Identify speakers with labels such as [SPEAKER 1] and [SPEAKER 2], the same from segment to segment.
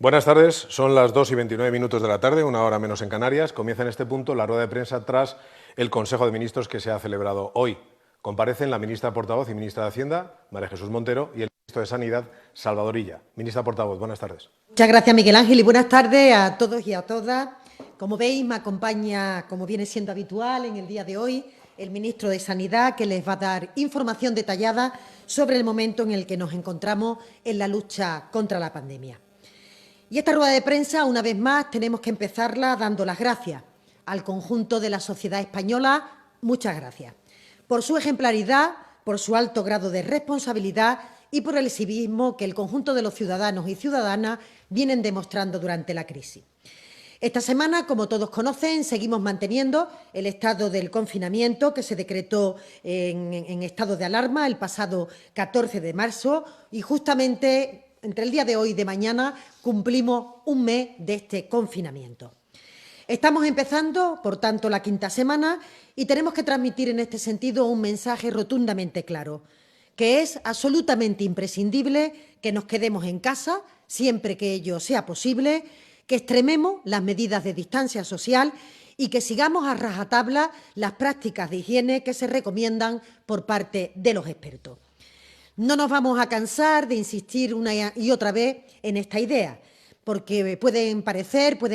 [SPEAKER 1] Buenas tardes, son las 2:29 de la tarde, una hora menos en Canarias. Comienza en este punto la rueda de prensa tras el Consejo de Ministros que se ha celebrado hoy. Comparecen la ministra portavoz y ministra de Hacienda, María Jesús Montero, y el ministro de Sanidad, Salvador Illa. Ministra portavoz, buenas tardes.
[SPEAKER 2] Muchas gracias, Miguel Ángel, y buenas tardes a todos y a todas. Como veis, me acompaña, como viene siendo habitual en el día de hoy, el ministro de Sanidad, que les va a dar información detallada sobre el momento en el que nos encontramos en la lucha contra la pandemia. Y esta rueda de prensa, una vez más, tenemos que empezarla dando las gracias al conjunto de la sociedad española. Muchas gracias por su ejemplaridad, por su alto grado de responsabilidad y por el civismo que el conjunto de los ciudadanos y ciudadanas vienen demostrando durante la crisis. Esta semana, como todos conocen, seguimos manteniendo el estado del confinamiento que se decretó en estado de alarma el pasado 14 de marzo y justamente entre el día de hoy y de mañana cumplimos un mes de este confinamiento. Estamos empezando, por tanto, la quinta semana y tenemos que transmitir en este sentido un mensaje rotundamente claro, que es absolutamente imprescindible que nos quedemos en casa siempre que ello sea posible, que extrememos las medidas de distancia social y que sigamos a rajatabla las prácticas de higiene que se recomiendan por parte de los expertos. No nos vamos a cansar de insistir una y otra vez en esta idea, porque pueden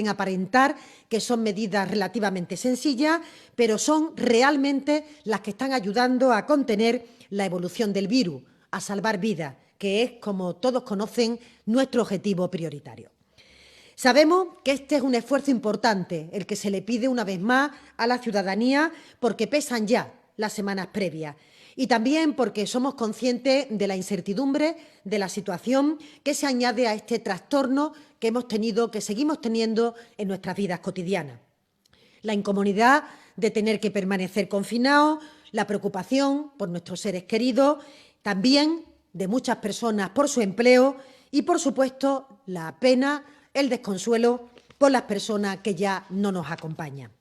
[SPEAKER 2] aparentar que son medidas relativamente sencillas, pero son realmente las que están ayudando a contener la evolución del virus, a salvar vidas, que es, como todos conocen, nuestro objetivo prioritario. Sabemos que este es un esfuerzo importante, el que se le pide una vez más a la ciudadanía, porque pesan ya las semanas previas y también porque somos conscientes de la incertidumbre de la situación que se añade a este trastorno que hemos tenido, que seguimos teniendo en nuestras vidas cotidianas. La incomodidad de tener que permanecer confinados, la preocupación por nuestros seres queridos, también de muchas personas por su empleo y, por supuesto, la pena, el desconsuelo por las personas que ya no nos acompañan.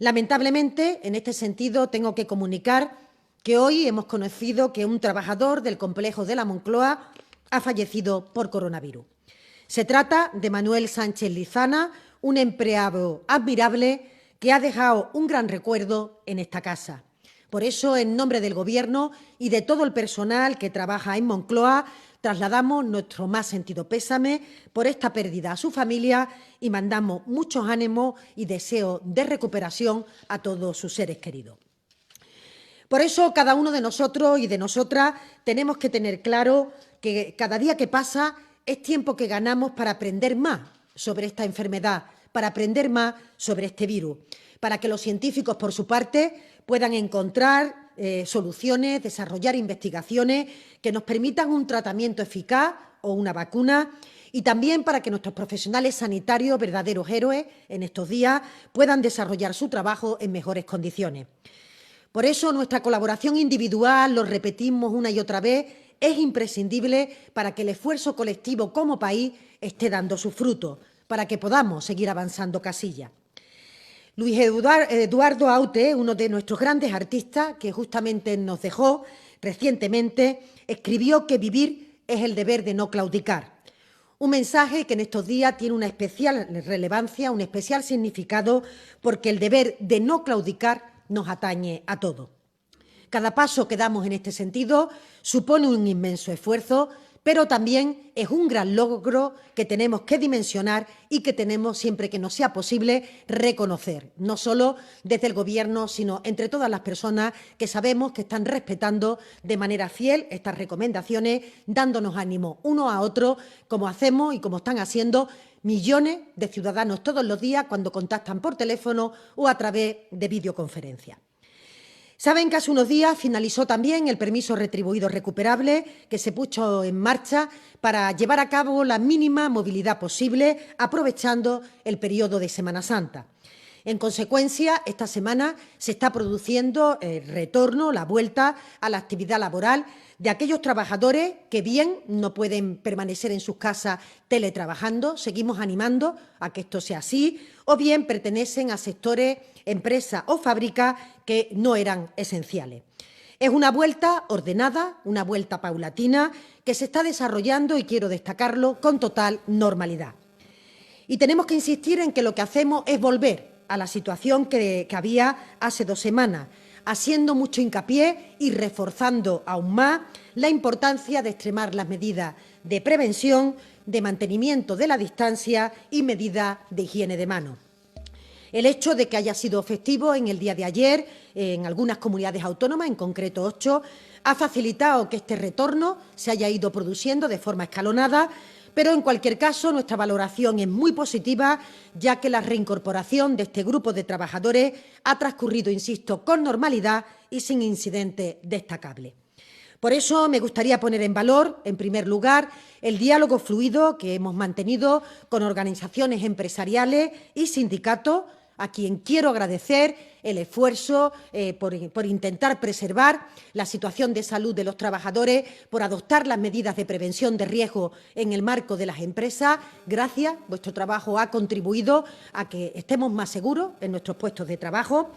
[SPEAKER 2] Lamentablemente, en este sentido, tengo que comunicar que hoy hemos conocido que un trabajador del complejo de la Moncloa ha fallecido por coronavirus. Se trata de Manuel Sánchez Lizana, un empleado admirable que ha dejado un gran recuerdo en esta casa. Por eso, en nombre del Gobierno y de todo el personal que trabaja en Moncloa, trasladamos nuestro más sentido pésame por esta pérdida a su familia y mandamos muchos ánimos y deseos de recuperación a todos sus seres queridos. Por eso, cada uno de nosotros y de nosotras tenemos que tener claro que cada día que pasa es tiempo que ganamos para aprender más sobre esta enfermedad, para aprender más sobre este virus, para que los científicos, por su parte, puedan encontrar soluciones, desarrollar investigaciones que nos permitan un tratamiento eficaz o una vacuna y también para que nuestros profesionales sanitarios, verdaderos héroes en estos días, puedan desarrollar su trabajo en mejores condiciones. Por eso, nuestra colaboración individual, lo repetimos una y otra vez, es imprescindible para que el esfuerzo colectivo como país esté dando sus frutos, para que podamos seguir avanzando casillas. Luis Eduardo Aute, uno de nuestros grandes artistas, que justamente nos dejó recientemente, escribió que vivir es el deber de no claudicar. Un mensaje que en estos días tiene una especial relevancia, un especial significado, porque el deber de no claudicar nos atañe a todos. Cada paso que damos en este sentido supone un inmenso esfuerzo, pero también es un gran logro que tenemos que dimensionar y que tenemos, siempre que nos sea posible, reconocer, no solo desde el Gobierno, sino entre todas las personas que sabemos que están respetando de manera fiel estas recomendaciones, dándonos ánimo uno a otro, como hacemos y como están haciendo millones de ciudadanos todos los días cuando contactan por teléfono o a través de videoconferencia. Saben que hace unos días finalizó también el permiso retribuido recuperable que se puso en marcha para llevar a cabo la mínima movilidad posible, aprovechando el periodo de Semana Santa. En consecuencia, esta semana se está produciendo el retorno, la vuelta a la actividad laboral de aquellos trabajadores que bien no pueden permanecer en sus casas teletrabajando, seguimos animando a que esto sea así, o bien pertenecen a sectores, empresas o fábricas que no eran esenciales. Es una vuelta ordenada, una vuelta paulatina que se está desarrollando, y quiero destacarlo, con total normalidad. Y tenemos que insistir en que lo que hacemos es volver a la situación que había hace 2 semanas, haciendo mucho hincapié y reforzando aún más la importancia de extremar las medidas de prevención, de mantenimiento de la distancia y medidas de higiene de manos. El hecho de que haya sido festivo en el día de ayer en algunas comunidades autónomas, en concreto 8, ha facilitado que este retorno se haya ido produciendo de forma escalonada, pero en cualquier caso nuestra valoración es muy positiva, ya que la reincorporación de este grupo de trabajadores ha transcurrido, insisto, con normalidad y sin incidentes destacables. Por eso me gustaría poner en valor, en primer lugar, el diálogo fluido que hemos mantenido con organizaciones empresariales y sindicatos, a quien quiero agradecer el esfuerzo por intentar preservar la situación de salud de los trabajadores, por adoptar las medidas de prevención de riesgo en el marco de las empresas. Gracias, vuestro trabajo ha contribuido a que estemos más seguros en nuestros puestos de trabajo.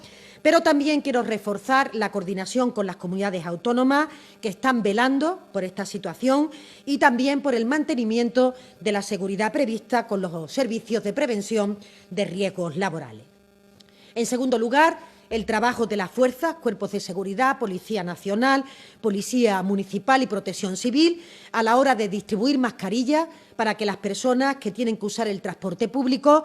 [SPEAKER 2] Pero también quiero reforzar la coordinación con las comunidades autónomas que están velando por esta situación y también por el mantenimiento de la seguridad prevista con los servicios de prevención de riesgos laborales. En segundo lugar, el trabajo de las fuerzas, cuerpos de seguridad, Policía Nacional, Policía Municipal y Protección Civil, a la hora de distribuir mascarillas para que las personas que tienen que usar el transporte público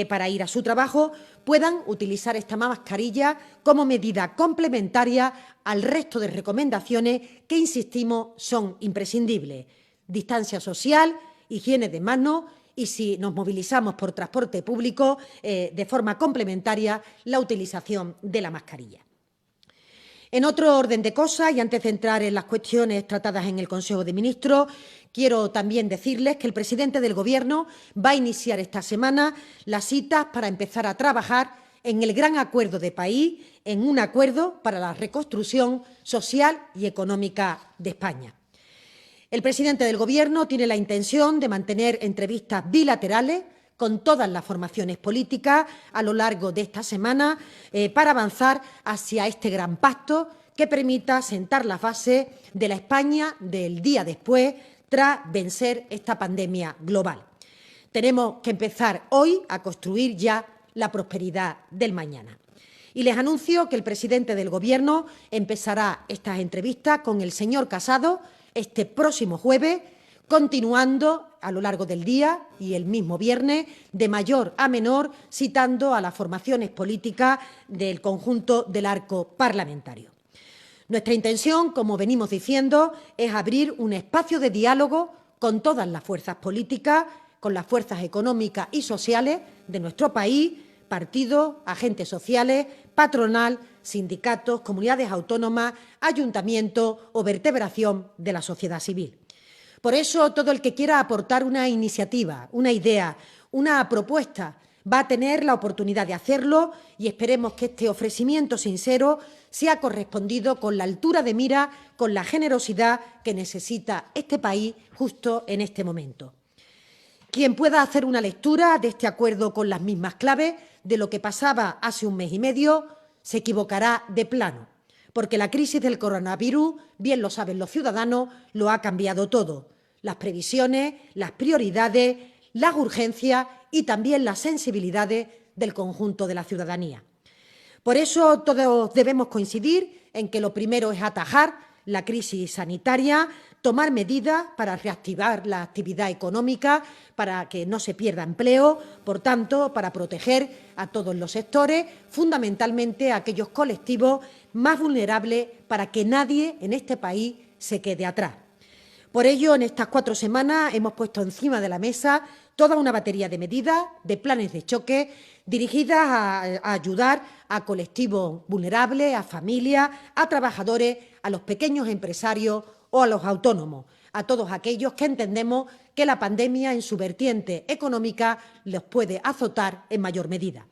[SPEAKER 2] para ir a su trabajo puedan utilizar esta mascarilla como medida complementaria al resto de recomendaciones que, insistimos, son imprescindibles. Distancia social, higiene de manos y, si nos movilizamos por transporte público, de forma complementaria, la utilización de la mascarilla. En otro orden de cosas, y antes de entrar en las cuestiones tratadas en el Consejo de Ministros, quiero también decirles que el presidente del Gobierno va a iniciar esta semana las citas para empezar a trabajar en el gran acuerdo de país, en un acuerdo para la reconstrucción social y económica de España. El presidente del Gobierno tiene la intención de mantener entrevistas bilaterales con todas las formaciones políticas a lo largo de esta semana para avanzar hacia este gran pacto que permita sentar las bases de la España del día después tras vencer esta pandemia global. Tenemos que empezar hoy a construir ya la prosperidad del mañana. Y les anuncio que el presidente del Gobierno empezará estas entrevistas con el señor Casado este próximo jueves, continuando a lo largo del día y el mismo viernes, de mayor a menor, citando a las formaciones políticas del conjunto del arco parlamentario. Nuestra intención, como venimos diciendo, es abrir un espacio de diálogo con todas las fuerzas políticas, con las fuerzas económicas y sociales de nuestro país, partidos, agentes sociales, patronal, sindicatos, comunidades autónomas, ayuntamientos o vertebración de la sociedad civil. Por eso, todo el que quiera aportar una iniciativa, una idea, una propuesta, va a tener la oportunidad de hacerlo y esperemos que este ofrecimiento sincero sea correspondido con la altura de mira, con la generosidad que necesita este país justo en este momento. Quien pueda hacer una lectura de este acuerdo con las mismas claves de lo que pasaba hace un mes y medio se equivocará de plano, porque la crisis del coronavirus, bien lo saben los ciudadanos, lo ha cambiado todo. Las previsiones, las prioridades, las urgencias y también las sensibilidades del conjunto de la ciudadanía. Por eso todos debemos coincidir en que lo primero es atajar la crisis sanitaria, tomar medidas para reactivar la actividad económica, para que no se pierda empleo, por tanto, para proteger a todos los sectores, fundamentalmente a aquellos colectivos más vulnerables, para que nadie en este país se quede atrás. Por ello, en estas 4 semanas hemos puesto encima de la mesa toda una batería de medidas, de planes de choque, dirigidas a ayudar a colectivos vulnerables, a familias, a trabajadores, a los pequeños empresarios o a los autónomos, a todos aquellos que entendemos que la pandemia en su vertiente económica los puede azotar en mayor medida.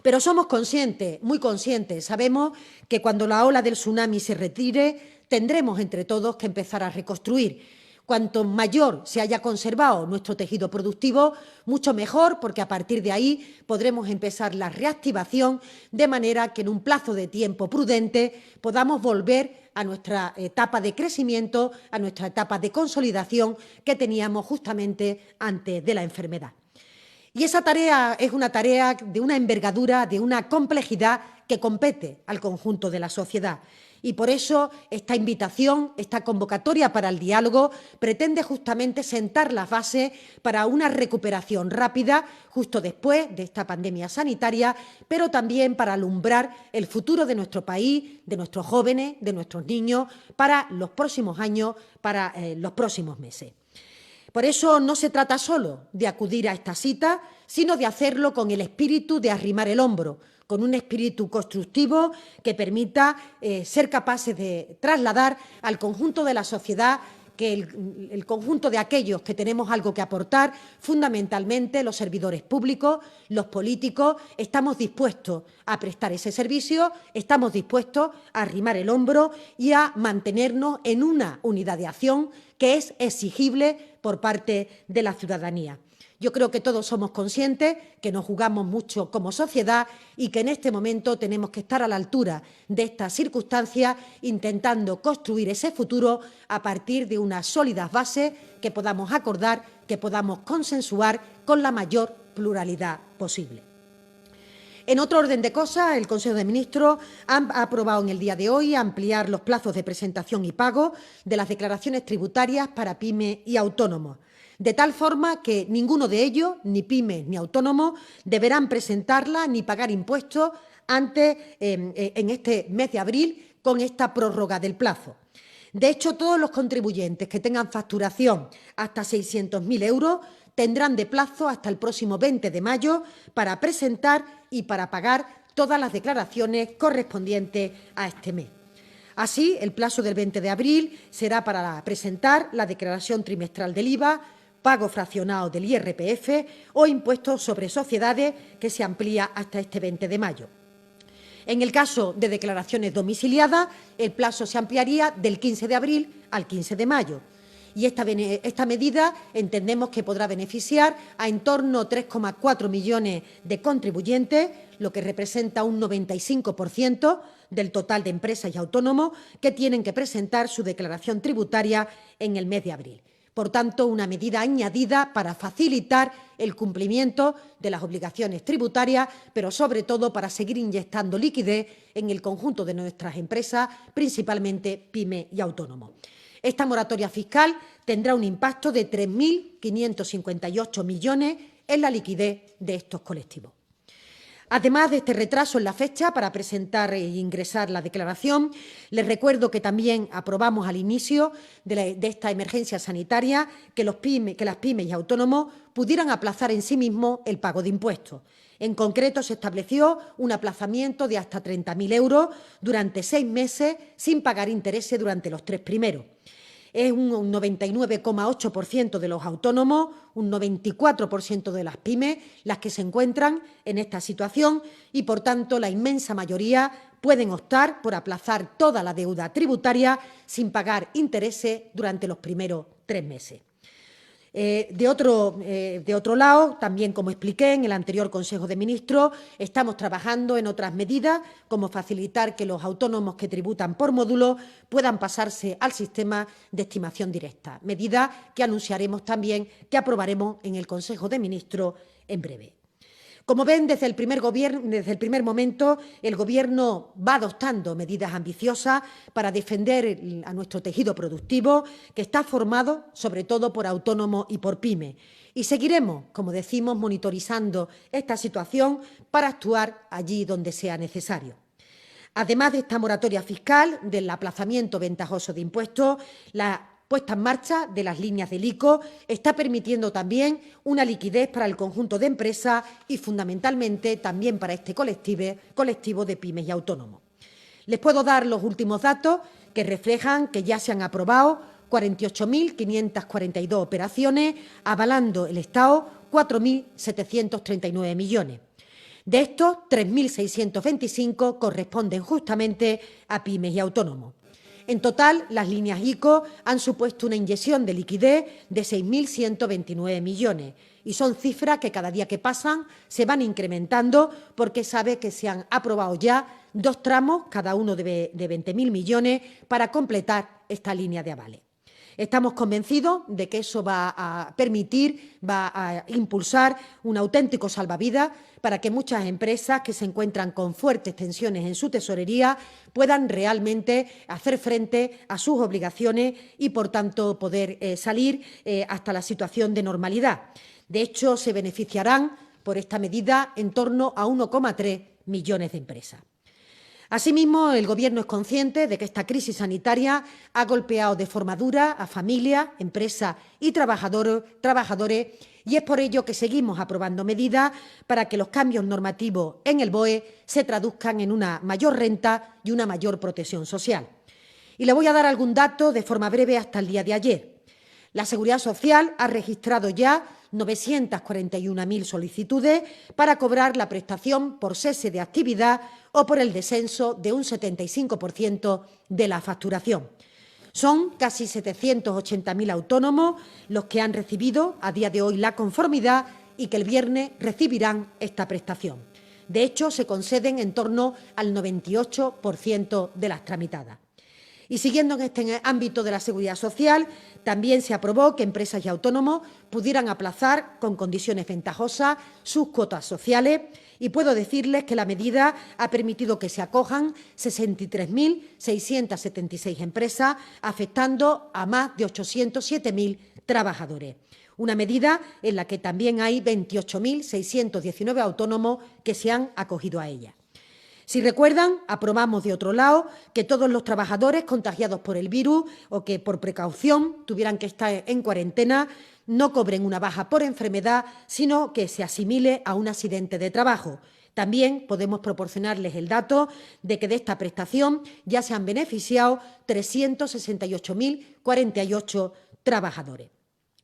[SPEAKER 2] Pero somos conscientes, muy conscientes, sabemos que cuando la ola del tsunami se retire, tendremos entre todos que empezar a reconstruir. Cuanto mayor se haya conservado nuestro tejido productivo, mucho mejor, porque a partir de ahí podremos empezar la reactivación de manera que en un plazo de tiempo prudente podamos volver a nuestra etapa de crecimiento, a nuestra etapa de consolidación que teníamos justamente antes de la enfermedad. Y esa tarea es una tarea de una envergadura, de una complejidad que compete al conjunto de la sociedad. Y por eso esta invitación, esta convocatoria para el diálogo, pretende justamente sentar las bases para una recuperación rápida justo después de esta pandemia sanitaria, pero también para alumbrar el futuro de nuestro país, de nuestros jóvenes, de nuestros niños, para los próximos años, para los próximos meses. Por eso no se trata solo de acudir a esta cita, sino de hacerlo con el espíritu de arrimar el hombro, con un espíritu constructivo que permita ser capaces de trasladar al conjunto de la sociedad que el conjunto de aquellos que tenemos algo que aportar, fundamentalmente los servidores públicos, los políticos, estamos dispuestos a prestar ese servicio, estamos dispuestos a arrimar el hombro y a mantenernos en una unidad de acción que es exigible por parte de la ciudadanía. Yo creo que todos somos conscientes que nos jugamos mucho como sociedad y que en este momento tenemos que estar a la altura de estas circunstancias, intentando construir ese futuro a partir de unas sólidas bases que podamos acordar, que podamos consensuar con la mayor pluralidad posible. En otro orden de cosas, el Consejo de Ministros ha aprobado en el día de hoy ampliar los plazos de presentación y pago de las declaraciones tributarias para pymes y autónomos, de tal forma que ninguno de ellos, ni pymes ni autónomos, deberán presentarla ni pagar impuestos antes en este mes de abril con esta prórroga del plazo. De hecho, todos los contribuyentes que tengan facturación hasta 600.000 euros tendrán de plazo hasta el próximo 20 de mayo para presentar y para pagar todas las declaraciones correspondientes a este mes. Así, el plazo del 20 de abril será para presentar la declaración trimestral del IVA, pago fraccionado del IRPF o impuestos sobre sociedades, que se amplía hasta este 20 de mayo. En el caso de declaraciones domiciliadas, el plazo se ampliaría del 15 de abril al 15 de mayo. Y esta medida entendemos que podrá beneficiar a en torno a 3,4 millones de contribuyentes, lo que representa un 95% del total de empresas y autónomos que tienen que presentar su declaración tributaria en el mes de abril. Por tanto, una medida añadida para facilitar el cumplimiento de las obligaciones tributarias, pero sobre todo para seguir inyectando liquidez en el conjunto de nuestras empresas, principalmente pymes y autónomos. Esta moratoria fiscal tendrá un impacto de 3.558 millones en la liquidez de estos colectivos. Además de este retraso en la fecha para presentar e ingresar la declaración, les recuerdo que también aprobamos al inicio de esta emergencia sanitaria que las pymes y autónomos pudieran aplazar en sí mismos el pago de impuestos. En concreto, se estableció un aplazamiento de hasta 30.000 euros durante 6 meses sin pagar intereses durante los 3 primeros. Es un 99,8% de los autónomos, un 94% de las pymes las que se encuentran en esta situación y, por tanto, la inmensa mayoría pueden optar por aplazar toda la deuda tributaria sin pagar intereses durante los primeros 3 meses. De otro lado, también como expliqué en el anterior Consejo de Ministros, estamos trabajando en otras medidas, como facilitar que los autónomos que tributan por módulo puedan pasarse al sistema de estimación directa, medida que anunciaremos también que aprobaremos en el Consejo de Ministros en breve. Como ven, desde el primer momento, el Gobierno va adoptando medidas ambiciosas para defender a nuestro tejido productivo, que está formado sobre todo por autónomos y por pymes. Y seguiremos, como decimos, monitorizando esta situación para actuar allí donde sea necesario. Además de esta moratoria fiscal, del aplazamiento ventajoso de impuestos, la puesta en marcha de las líneas del ICO está permitiendo también una liquidez para el conjunto de empresas y, fundamentalmente, también para este colectivo de pymes y autónomos. Les puedo dar los últimos datos que reflejan que ya se han aprobado 48.542 operaciones, avalando el Estado 4.739 millones. De estos, 3.625 corresponden justamente a pymes y autónomos. En total, las líneas ICO han supuesto una inyección de liquidez de 6.129 millones y son cifras que cada día que pasan se van incrementando porque sabe que se han aprobado ya 2 tramos, cada uno de 20.000 millones, para completar esta línea de avales. Estamos convencidos de que eso va a permitir, va a impulsar un auténtico salvavidas para que muchas empresas que se encuentran con fuertes tensiones en su tesorería puedan realmente hacer frente a sus obligaciones y, por tanto, poder salir hasta la situación de normalidad. De hecho, se beneficiarán por esta medida en torno a 1,3 millones de empresas. Asimismo, el Gobierno es consciente de que esta crisis sanitaria ha golpeado de forma dura a familias, empresas y trabajadores, y es por ello que seguimos aprobando medidas para que los cambios normativos en el BOE se traduzcan en una mayor renta y una mayor protección social. Y le voy a dar algún dato de forma breve hasta el día de ayer. La Seguridad Social ha registrado ya 941.000 solicitudes para cobrar la prestación por cese de actividad o por el descenso de un 75% de la facturación. Son casi 780.000 autónomos los que han recibido a día de hoy la conformidad y que el viernes recibirán esta prestación. De hecho, se conceden en torno al 98% de las tramitadas. Y siguiendo en este ámbito de la seguridad social, también se aprobó que empresas y autónomos pudieran aplazar con condiciones ventajosas sus cuotas sociales, y puedo decirles que la medida ha permitido que se acojan 63.676 empresas, afectando a más de 807.000 trabajadores. Una medida en la que también hay 28.619 autónomos que se han acogido a ella. Si recuerdan, aprobamos de otro lado que todos los trabajadores contagiados por el virus o que por precaución tuvieran que estar en cuarentena no cobren una baja por enfermedad, sino que se asimile a un accidente de trabajo. También podemos proporcionarles el dato de que de esta prestación ya se han beneficiado 368.048 trabajadores.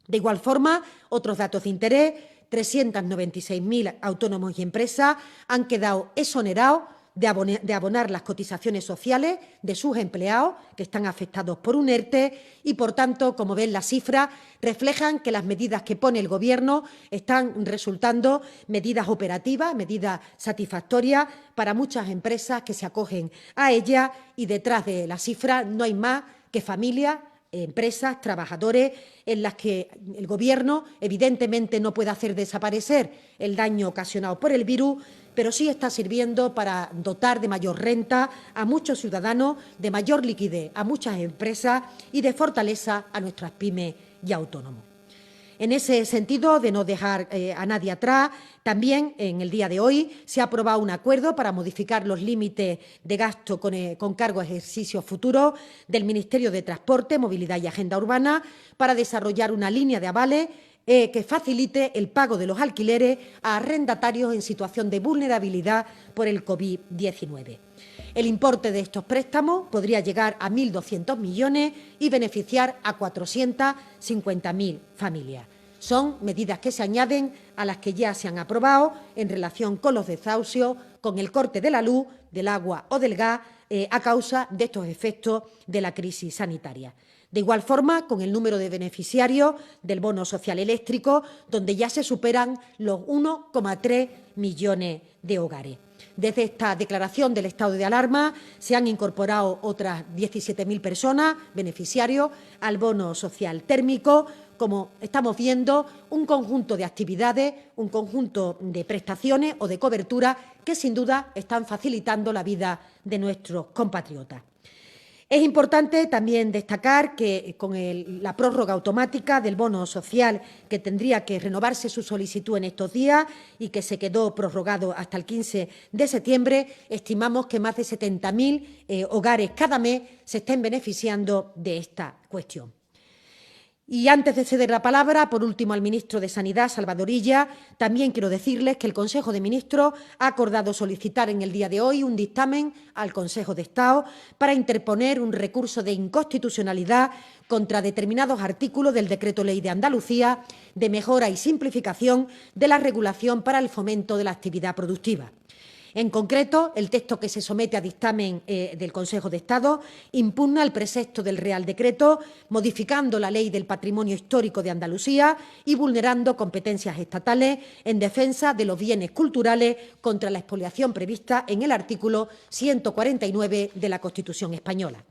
[SPEAKER 2] De igual forma, otros datos de interés, 396.000 autónomos y empresas han quedado exonerados de abonar las cotizaciones sociales de sus empleados que están afectados por un ERTE y, por tanto, como ven, las cifras reflejan que las medidas que pone el Gobierno están resultando medidas operativas, medidas satisfactorias para muchas empresas que se acogen a ellas, y detrás de las cifras no hay más que familias, empresas, trabajadores, en las que el Gobierno evidentemente no puede hacer desaparecer el daño ocasionado por el virus, pero sí está sirviendo para dotar de mayor renta a muchos ciudadanos, de mayor liquidez a muchas empresas y de fortaleza a nuestras pymes y autónomos. En ese sentido, de no dejar a nadie atrás, también en el día de hoy se ha aprobado un acuerdo para modificar los límites de gasto con cargo a ejercicios futuros del Ministerio de Transporte, Movilidad y Agenda Urbana para desarrollar una línea de avales que facilite el pago de los alquileres a arrendatarios en situación de vulnerabilidad por el COVID-19. El importe de estos préstamos podría llegar a 1.200 millones y beneficiar a 450.000 familias. Son medidas que se añaden a las que ya se han aprobado en relación con los desahucios, con el corte de la luz, del agua o del gas a causa de estos efectos de la crisis sanitaria. De igual forma, con el número de beneficiarios del bono social eléctrico, donde ya se superan los 1,3 millones de hogares. Desde esta declaración del estado de alarma se han incorporado otras 17.000 personas, beneficiarios, al bono social térmico. Como estamos viendo, un conjunto de actividades, un conjunto de prestaciones o de cobertura que sin duda están facilitando la vida de nuestros compatriotas. Es importante también destacar que con la prórroga automática del bono social, que tendría que renovarse su solicitud en estos días y que se quedó prorrogado hasta el 15 de septiembre, estimamos que más de 70.000 hogares cada mes se estén beneficiando de esta cuestión. Y antes de ceder la palabra, por último, al ministro de Sanidad, Salvador Illa, también quiero decirles que el Consejo de Ministros ha acordado solicitar en el día de hoy un dictamen al Consejo de Estado para interponer un recurso de inconstitucionalidad contra determinados artículos del Decreto Ley de Andalucía de mejora y simplificación de la regulación para el fomento de la actividad productiva. En concreto, el texto que se somete a dictamen del Consejo de Estado impugna el precepto del Real Decreto, modificando la Ley del Patrimonio Histórico de Andalucía y vulnerando competencias estatales en defensa de los bienes culturales contra la expoliación prevista en el artículo 149 de la Constitución española.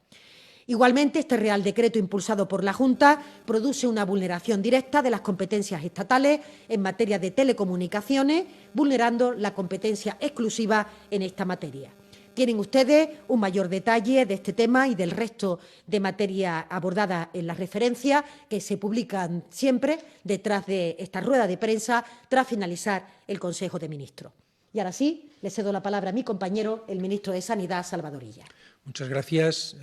[SPEAKER 2] Igualmente, este Real Decreto impulsado por la Junta produce una vulneración directa de las competencias estatales en materia de telecomunicaciones, vulnerando la competencia exclusiva en esta materia. Tienen ustedes un mayor detalle de este tema y del resto de materias abordadas en las referencias que se publican siempre detrás de esta rueda de prensa tras finalizar el Consejo de Ministros. Y ahora sí, le cedo la palabra a mi compañero, el ministro de Sanidad, Salvador Illa.
[SPEAKER 3] Muchas gracias,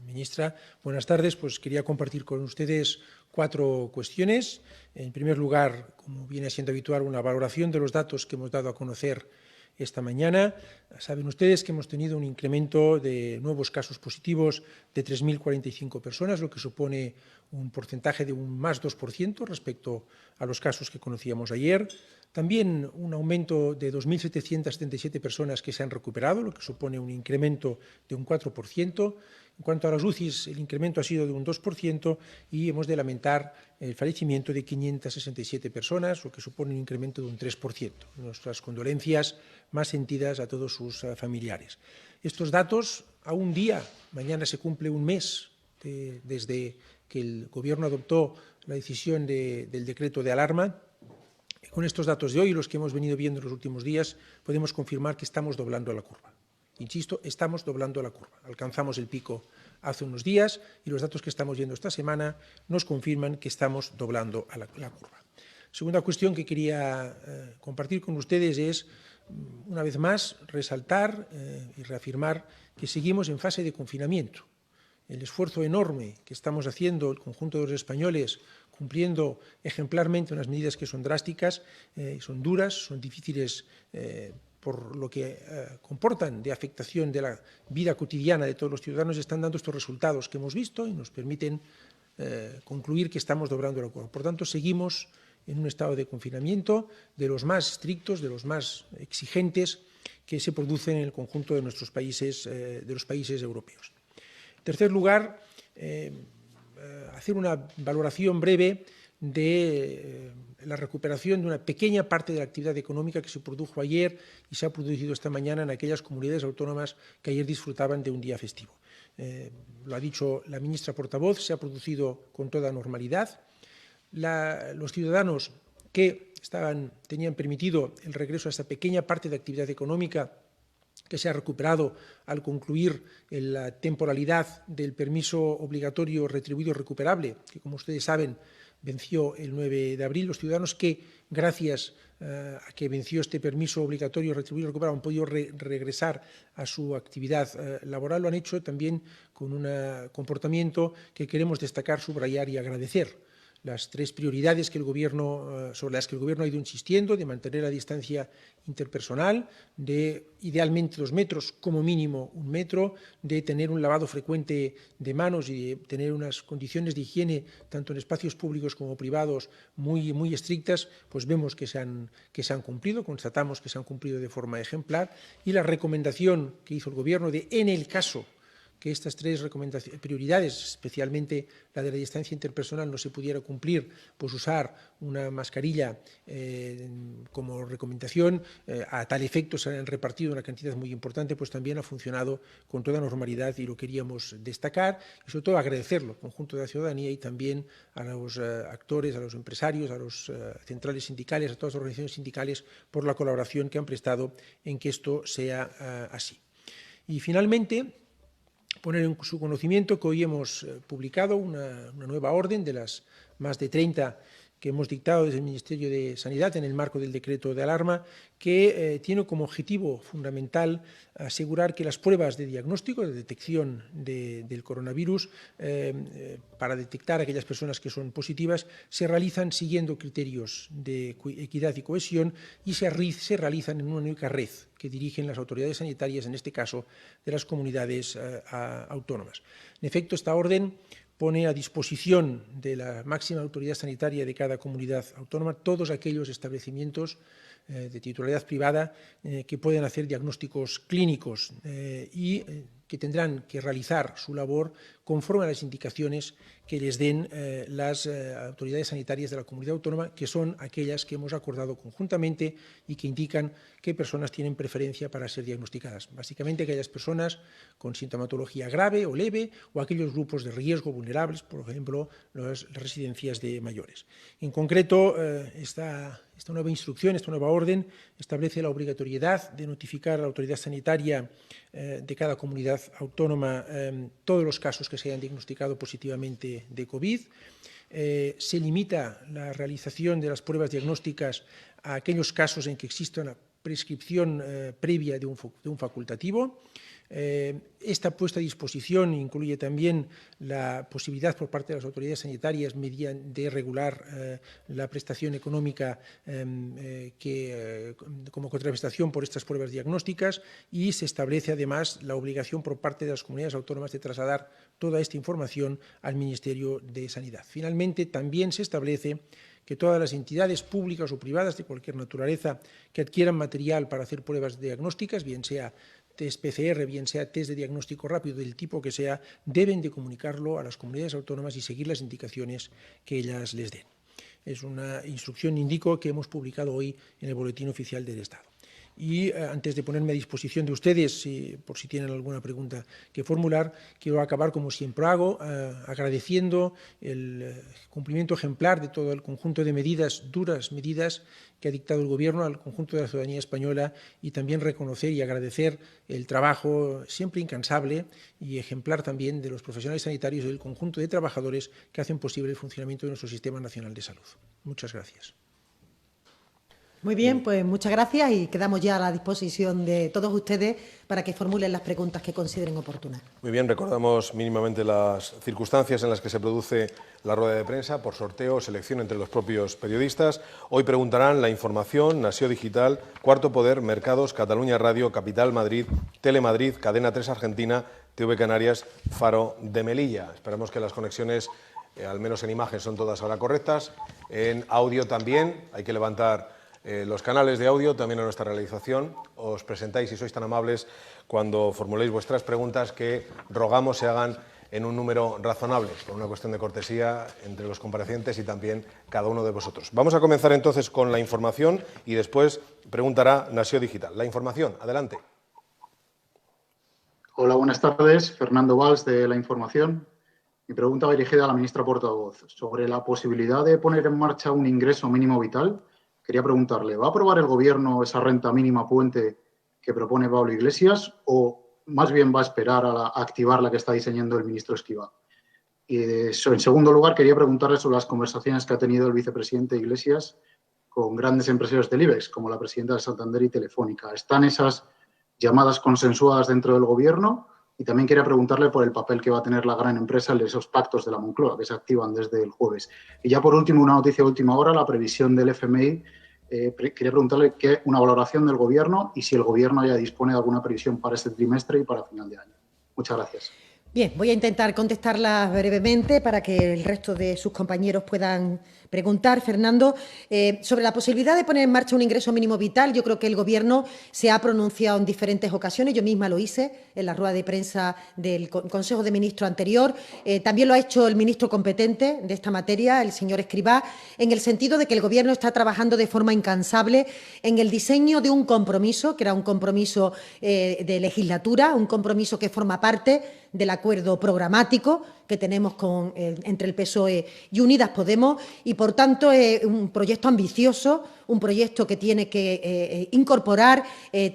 [SPEAKER 3] ministra. Buenas tardes. Pues quería compartir con ustedes 4 cuestiones. En primer lugar, como viene siendo habitual, una valoración de los datos que hemos dado a conocer esta mañana. Saben ustedes que hemos tenido un incremento de nuevos casos positivos de 3.045 personas, lo que supone un porcentaje de un más 2% respecto a los casos que conocíamos ayer. También un aumento de 2.777 personas que se han recuperado, lo que supone un incremento de un 4%. En cuanto a las UCIs, el incremento ha sido de un 2% y hemos de lamentar el fallecimiento de 567 personas, lo que supone un incremento de un 3%. Nuestras condolencias más sentidas a todos sus familiares. Estos datos, a un día, mañana se cumple un mes desde que el Gobierno adoptó la decisión del decreto de alarma. Con estos datos de hoy, los que hemos venido viendo en los últimos días, podemos confirmar que estamos doblando la curva. Insisto, estamos doblando la curva. Alcanzamos el pico hace unos días y los datos que estamos viendo esta semana nos confirman que estamos doblando la curva. Segunda cuestión que quería compartir con ustedes es, una vez más, resaltar y reafirmar que seguimos en fase de confinamiento. El esfuerzo enorme que estamos haciendo el conjunto de los españoles, cumpliendo ejemplarmente unas medidas que son drásticas, son duras, son difíciles por lo que comportan de afectación de la vida cotidiana de todos los ciudadanos, están dando estos resultados que hemos visto y nos permiten concluir que estamos doblando la curva. Por tanto, seguimos en un estado de confinamiento de los más estrictos, de los más exigentes que se producen en el conjunto de nuestros países, de los países europeos. En tercer lugar, hacer una valoración breve de la recuperación de una pequeña parte de la actividad económica que se produjo ayer y se ha producido esta mañana en aquellas comunidades autónomas que ayer disfrutaban de un día festivo. Lo ha dicho la ministra portavoz, se ha producido con toda normalidad. Los ciudadanos que tenían permitido el regreso a esta pequeña parte de actividad económica que se ha recuperado al concluir la temporalidad del permiso obligatorio retribuido recuperable, que, como ustedes saben, venció el 9 de abril. Los ciudadanos que, gracias a que venció este permiso obligatorio retribuido recuperable, han podido regresar a su actividad laboral, lo han hecho también con un comportamiento que queremos destacar, subrayar y agradecer. Las 3 prioridades sobre las que el Gobierno ha ido insistiendo, de mantener la distancia interpersonal, de idealmente 2 metros, como mínimo 1 metro, de tener un lavado frecuente de manos y de tener unas condiciones de higiene, tanto en espacios públicos como privados, muy estrictas, pues vemos que se han cumplido, constatamos que se han cumplido de forma ejemplar, y la recomendación que hizo el Gobierno de, en el caso que estas 3 prioridades, especialmente la de la distancia interpersonal, no se pudiera cumplir, pues usar una mascarilla como recomendación. A tal efecto se han repartido una cantidad muy importante, pues también ha funcionado con toda normalidad y lo queríamos destacar y sobre todo agradecerlo al conjunto de la ciudadanía y también a los actores, a los empresarios, a los centrales sindicales, a todas las organizaciones sindicales por la colaboración que han prestado en que esto sea así. Y finalmente, poner en su conocimiento que hoy hemos publicado una nueva orden de las más de 30 que hemos dictado desde el Ministerio de Sanidad en el marco del decreto de alarma, que tiene como objetivo fundamental asegurar que las pruebas de diagnóstico, de detección del coronavirus, para detectar a aquellas personas que son positivas, se realizan siguiendo criterios de equidad y cohesión y se realizan en una única red que dirigen las autoridades sanitarias, en este caso de las comunidades autónomas. En efecto, esta orden pone a disposición de la máxima autoridad sanitaria de cada comunidad autónoma todos aquellos establecimientos de titularidad privada que pueden hacer diagnósticos clínicos y que tendrán que realizar su labor conforme a las indicaciones que les den las autoridades sanitarias de la comunidad autónoma, que son aquellas que hemos acordado conjuntamente y que indican qué personas tienen preferencia para ser diagnosticadas. Básicamente aquellas personas con sintomatología grave o leve o aquellos grupos de riesgo vulnerables, por ejemplo, las residencias de mayores. En concreto, esta nueva instrucción, esta nueva orden, establece la obligatoriedad de notificar a la autoridad sanitaria de cada comunidad autónoma todos los casos que se hayan diagnosticado positivamente de COVID. Se limita la realización de las pruebas diagnósticas a aquellos casos en que exista una prescripción previa de un facultativo. Esta puesta a disposición incluye también la posibilidad por parte de las autoridades sanitarias de regular la prestación económica como contraprestación por estas pruebas diagnósticas, y se establece además la obligación por parte de las comunidades autónomas de trasladar toda esta información al Ministerio de Sanidad. Finalmente, también se establece que todas las entidades públicas o privadas de cualquier naturaleza que adquieran material para hacer pruebas diagnósticas, bien sea test PCR, bien sea test de diagnóstico rápido del tipo que sea, deben de comunicarlo a las comunidades autónomas y seguir las indicaciones que ellas les den. Es una instrucción, indico, que hemos publicado hoy en el Boletín Oficial del Estado. Y antes de ponerme a disposición de ustedes, por si tienen alguna pregunta que formular, quiero acabar, como siempre hago, agradeciendo el cumplimiento ejemplar de todo el conjunto de medidas, duras medidas, que ha dictado el Gobierno al conjunto de la ciudadanía española, y también reconocer y agradecer el trabajo siempre incansable y ejemplar también de los profesionales sanitarios y del conjunto de trabajadores que hacen posible el funcionamiento de nuestro Sistema Nacional de Salud. Muchas gracias.
[SPEAKER 2] Muy bien, pues muchas gracias y quedamos ya a la disposición de todos ustedes para que formulen las preguntas que consideren oportunas.
[SPEAKER 1] Muy bien, recordamos mínimamente las circunstancias en las que se produce la rueda de prensa, por sorteo o selección entre los propios periodistas. Hoy preguntarán La Información, Nació Digital, Cuarto Poder, Mercados, Cataluña Radio, Capital Madrid, Telemadrid, Cadena 3 Argentina, TV Canarias, Faro de Melilla. Esperamos que las conexiones, al menos en imagen, son todas ahora correctas. En audio también, hay que levantar los canales de audio, también a nuestra realización. Os presentáis, si sois tan amables, cuando formuléis vuestras preguntas, que rogamos se hagan en un número razonable, por una cuestión de cortesía entre los comparecientes y también cada uno de vosotros. Vamos a comenzar entonces con la información y después preguntará Nació Digital. La información, adelante.
[SPEAKER 4] Hola, buenas tardes. Fernando Valls, de La Información. Mi pregunta va dirigida a la ministra portavoz. Sobre la posibilidad de poner en marcha un ingreso mínimo vital, quería preguntarle, ¿va a aprobar el Gobierno esa renta mínima puente que propone Pablo Iglesias o más bien va a esperar a activar la que está diseñando el ministro Escrivá? Y en segundo lugar, quería preguntarle sobre las conversaciones que ha tenido el vicepresidente Iglesias con grandes empresarios del IBEX, como la presidenta de Santander y Telefónica. ¿Están esas llamadas consensuadas dentro del Gobierno? Y también quería preguntarle por el papel que va a tener la gran empresa en esos pactos de la Moncloa, que se activan desde el jueves. Y ya por último, una noticia de última hora, la previsión del FMI. Quería preguntarle una valoración del Gobierno y si el Gobierno ya dispone de alguna previsión para este trimestre y para final de año. Muchas gracias.
[SPEAKER 2] Bien, voy a intentar contestarlas brevemente para que el resto de sus compañeros puedan preguntar. Fernando, sobre la posibilidad de poner en marcha un ingreso mínimo vital, yo creo que el Gobierno se ha pronunciado en diferentes ocasiones. Yo misma lo hice en la rueda de prensa del Consejo de Ministros anterior. También lo ha hecho el ministro competente de esta materia, el señor Escrivá, en el sentido de que el Gobierno está trabajando de forma incansable en el diseño de un compromiso, que era un compromiso de legislatura, un compromiso que forma parte del acuerdo programático que tenemos entre el PSOE y Unidas Podemos, y por tanto es un proyecto ambicioso, un proyecto que tiene que incorporar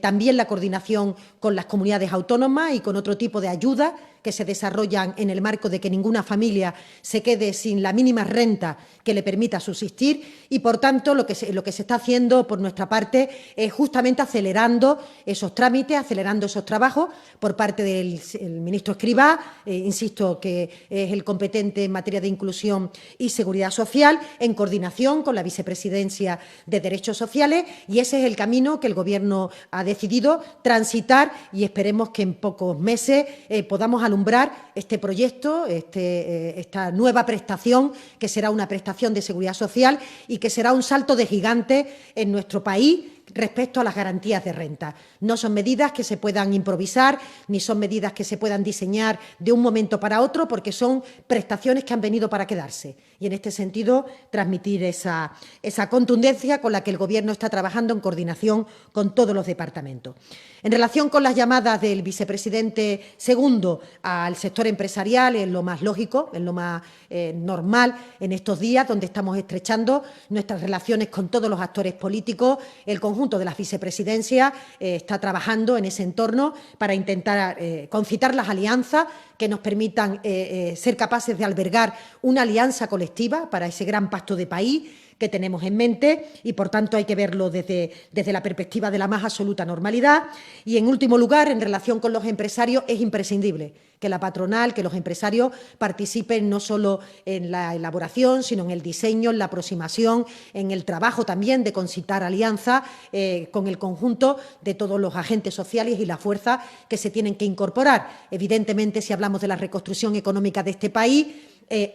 [SPEAKER 2] también la coordinación con las comunidades autónomas y con otro tipo de ayudas que se desarrollan en el marco de que ninguna familia se quede sin la mínima renta que le permita subsistir, y por tanto lo que se está haciendo por nuestra parte es justamente acelerando esos trámites, acelerando esos trabajos por parte del ministro Escrivá, insisto que es el competente en materia de inclusión y seguridad social, en coordinación con la Vicepresidencia de Derechos Sociales, y ese es el camino que el Gobierno ha decidido transitar, y esperemos que en pocos meses podamos alumbrar este proyecto, esta nueva prestación, que será una prestación de seguridad social y que será un salto de gigante en nuestro país respecto a las garantías de renta. No son medidas que se puedan improvisar, ni son medidas que se puedan diseñar de un momento para otro, porque son prestaciones que han venido para quedarse. Y en este sentido, transmitir esa contundencia con la que el Gobierno está trabajando en coordinación con todos los departamentos. En relación con las llamadas del vicepresidente segundo al sector empresarial, es lo más lógico, es lo más normal en estos días, donde estamos estrechando nuestras relaciones con todos los actores políticos. El conjunto de las vicepresidencias está trabajando en ese entorno para intentar concitar las alianzas que nos permitan ser capaces de albergar una alianza colectiva para ese gran pacto de país que tenemos en mente y, por tanto, hay que verlo desde la perspectiva de la más absoluta normalidad. Y, en último lugar, en relación con los empresarios, es imprescindible que la patronal, que los empresarios participen no solo en la elaboración, sino en el diseño, en la aproximación, en el trabajo también de concitar alianzas con el conjunto de todos los agentes sociales y la fuerza que se tienen que incorporar. Evidentemente, si hablamos de la reconstrucción económica de este país,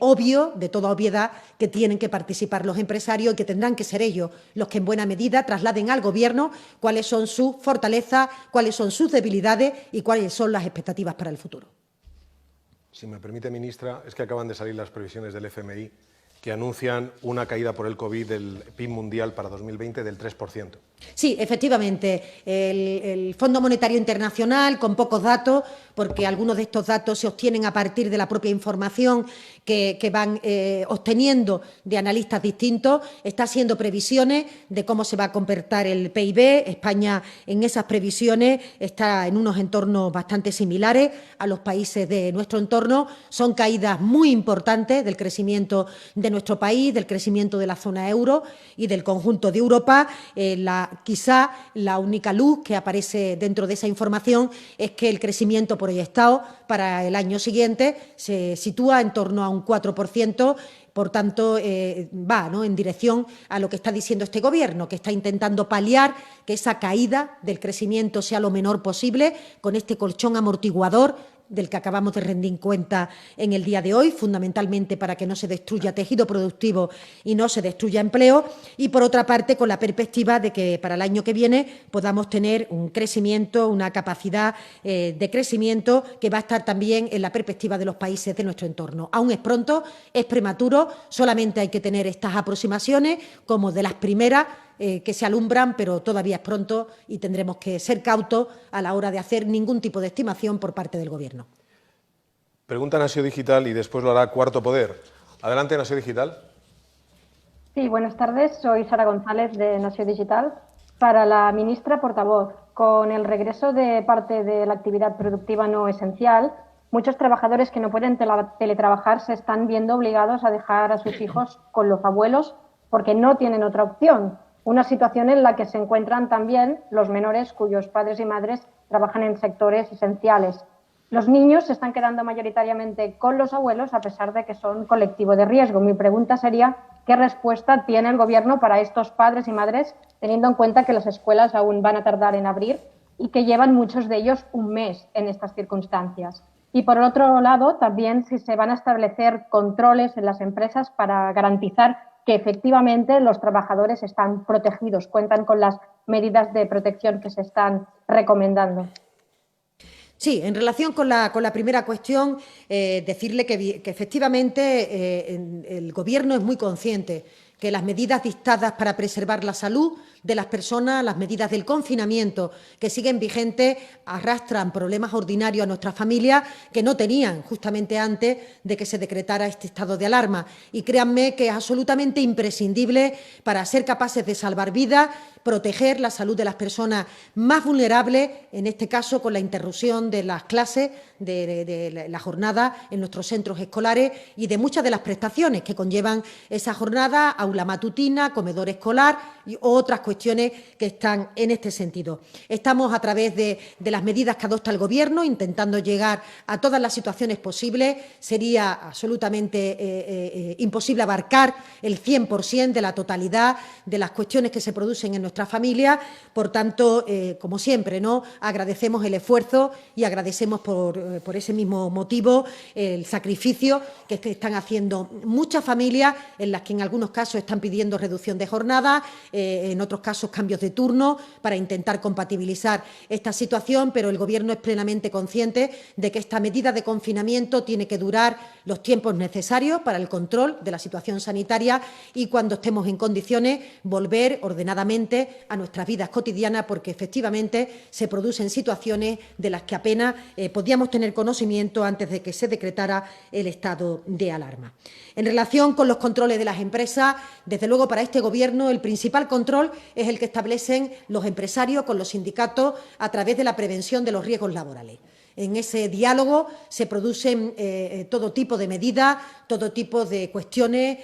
[SPEAKER 2] obvio, de toda obviedad, que tienen que participar los empresarios y que tendrán que ser ellos los que en buena medida trasladen al Gobierno cuáles son sus fortalezas, cuáles son sus debilidades y cuáles son las expectativas para el futuro.
[SPEAKER 1] Si me permite, ministra, es que acaban de salir las previsiones del FMI que anuncian una caída por el COVID del PIB mundial para 2020 del 3%.
[SPEAKER 2] Sí, efectivamente, el Fondo Monetario Internacional, con pocos datos, porque algunos de estos datos se obtienen a partir de la propia información que van obteniendo de analistas distintos, está haciendo previsiones de cómo se va a comportar el PIB. España, en esas previsiones, está en unos entornos bastante similares a los países de nuestro entorno. Son caídas muy importantes del crecimiento de nuestro país, del crecimiento de la zona euro y del conjunto de Europa. Quizá la única luz que aparece dentro de esa información es que el crecimiento proyectado para el año siguiente se sitúa en torno a un 4%, por tanto, va, ¿no?, en dirección a lo que está diciendo este Gobierno, que está intentando paliar que esa caída del crecimiento sea lo menor posible con este colchón amortiguador del que acabamos de rendir cuenta en el día de hoy, fundamentalmente para que no se destruya tejido productivo y no se destruya empleo, y por otra parte con la perspectiva de que para el año que viene podamos tener un crecimiento, una capacidad de crecimiento que va a estar también en la perspectiva de los países de nuestro entorno. Aún es pronto, es prematuro, solamente hay que tener estas aproximaciones como de las primeras que se alumbran, pero todavía es pronto y tendremos que ser cautos a la hora de hacer ningún tipo de estimación por parte del Gobierno.
[SPEAKER 1] Pregunta Nació Digital y después lo hará Cuarto Poder. Adelante, Nació Digital.
[SPEAKER 5] Sí, buenas tardes. Soy Sara González, de Nació Digital. Para la ministra portavoz, con el regreso de parte de la actividad productiva no esencial, muchos trabajadores que no pueden teletrabajar se están viendo obligados a dejar a sus hijos con los abuelos porque no tienen otra opción. Una situación en la que se encuentran también los menores cuyos padres y madres trabajan en sectores esenciales. Los niños se están quedando mayoritariamente con los abuelos a pesar de que son colectivo de riesgo. Mi pregunta sería, ¿qué respuesta tiene el Gobierno para estos padres y madres, teniendo en cuenta que las escuelas aún van a tardar en abrir y que llevan muchos de ellos un mes en estas circunstancias? Y por otro lado, también si se van a establecer controles en las empresas para garantizar que efectivamente los trabajadores están protegidos, cuentan con las medidas de protección que se están recomendando.
[SPEAKER 2] Sí, en relación con la primera cuestión, decirle que efectivamente el Gobierno es muy consciente que las medidas dictadas para preservar la salud de las personas, las medidas del confinamiento que siguen vigentes, arrastran problemas ordinarios a nuestras familias que no tenían justamente antes de que se decretara este estado de alarma. Y créanme que es absolutamente imprescindible para ser capaces de salvar vidas, proteger la salud de las personas más vulnerables, en este caso con la interrupción de las clases, de la jornada en nuestros centros escolares y de muchas de las prestaciones que conllevan esa jornada, aula matutina, comedor escolar y otras cuestiones que están en este sentido. Estamos, a través de las medidas que adopta el Gobierno, intentando llegar a todas las situaciones posibles. Sería absolutamente imposible abarcar el 100% de la totalidad de las cuestiones que se producen en nuestra familia. Por tanto, como siempre, ¿no?, agradecemos el esfuerzo y agradecemos por ese mismo motivo el sacrificio que están haciendo muchas familias, en las que en algunos casos están pidiendo reducción de jornada, en otros casos cambios de turno para intentar compatibilizar esta situación, pero el Gobierno es plenamente consciente de que esta medida de confinamiento tiene que durar los tiempos necesarios para el control de la situación sanitaria y cuando estemos en condiciones volver ordenadamente a nuestras vidas cotidianas, porque efectivamente se producen situaciones de las que apenas podíamos tener conocimiento antes de que se decretara el estado de alarma. En relación con los controles de las empresas, desde luego para este Gobierno el principal control es el que establecen los empresarios con los sindicatos a través de la prevención de los riesgos laborales. En ese diálogo se producen todo tipo de medidas, todo tipo de cuestiones,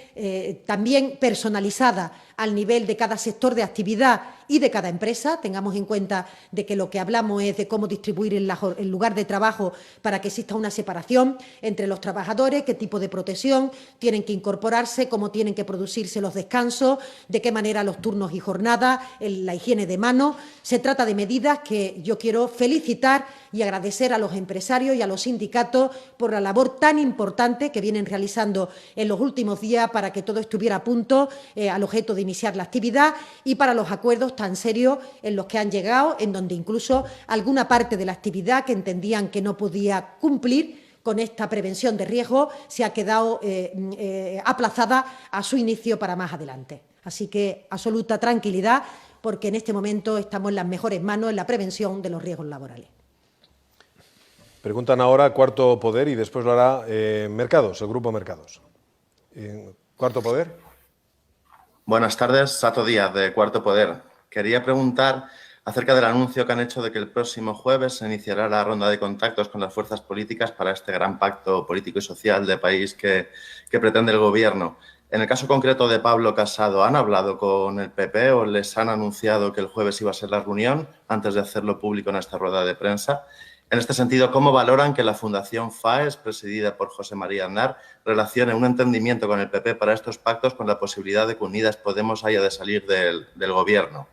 [SPEAKER 2] también personalizadas al nivel de cada sector de actividad y de cada empresa. Tengamos en cuenta de que lo que hablamos es de cómo distribuir el lugar de trabajo para que exista una separación entre los trabajadores, qué tipo de protección tienen que incorporarse, cómo tienen que producirse los descansos, de qué manera los turnos y jornadas, la higiene de manos. Se trata de medidas que yo quiero felicitar y agradecer a los empresarios y a los sindicatos por la labor tan importante que vienen realizando en los últimos días para que todo estuviera a punto al objeto de iniciar la actividad y para los acuerdos tan serios en los que han llegado, en donde incluso alguna parte de la actividad que entendían que no podía cumplir con esta prevención de riesgo se ha quedado aplazada a su inicio para más adelante. Así que absoluta tranquilidad, porque en este momento estamos en las mejores manos en la prevención de los riesgos laborales.
[SPEAKER 1] Preguntan ahora Cuarto Poder y después lo hará Mercados, el Grupo Mercados. Cuarto Poder.
[SPEAKER 6] Buenas tardes, Sato Díaz, de Cuarto Poder. Quería preguntar acerca del anuncio que han hecho de que el próximo jueves se iniciará la ronda de contactos con las fuerzas políticas para este gran pacto político y social de país que pretende el Gobierno. En el caso concreto de Pablo Casado, ¿han hablado con el PP o les han anunciado que el jueves iba a ser la reunión antes de hacerlo público en esta rueda de prensa? En este sentido, ¿cómo valoran que la Fundación FAES, presidida por José María Aznar, relacione un entendimiento con el PP para estos pactos con la posibilidad de que Unidas Podemos haya de salir del Gobierno?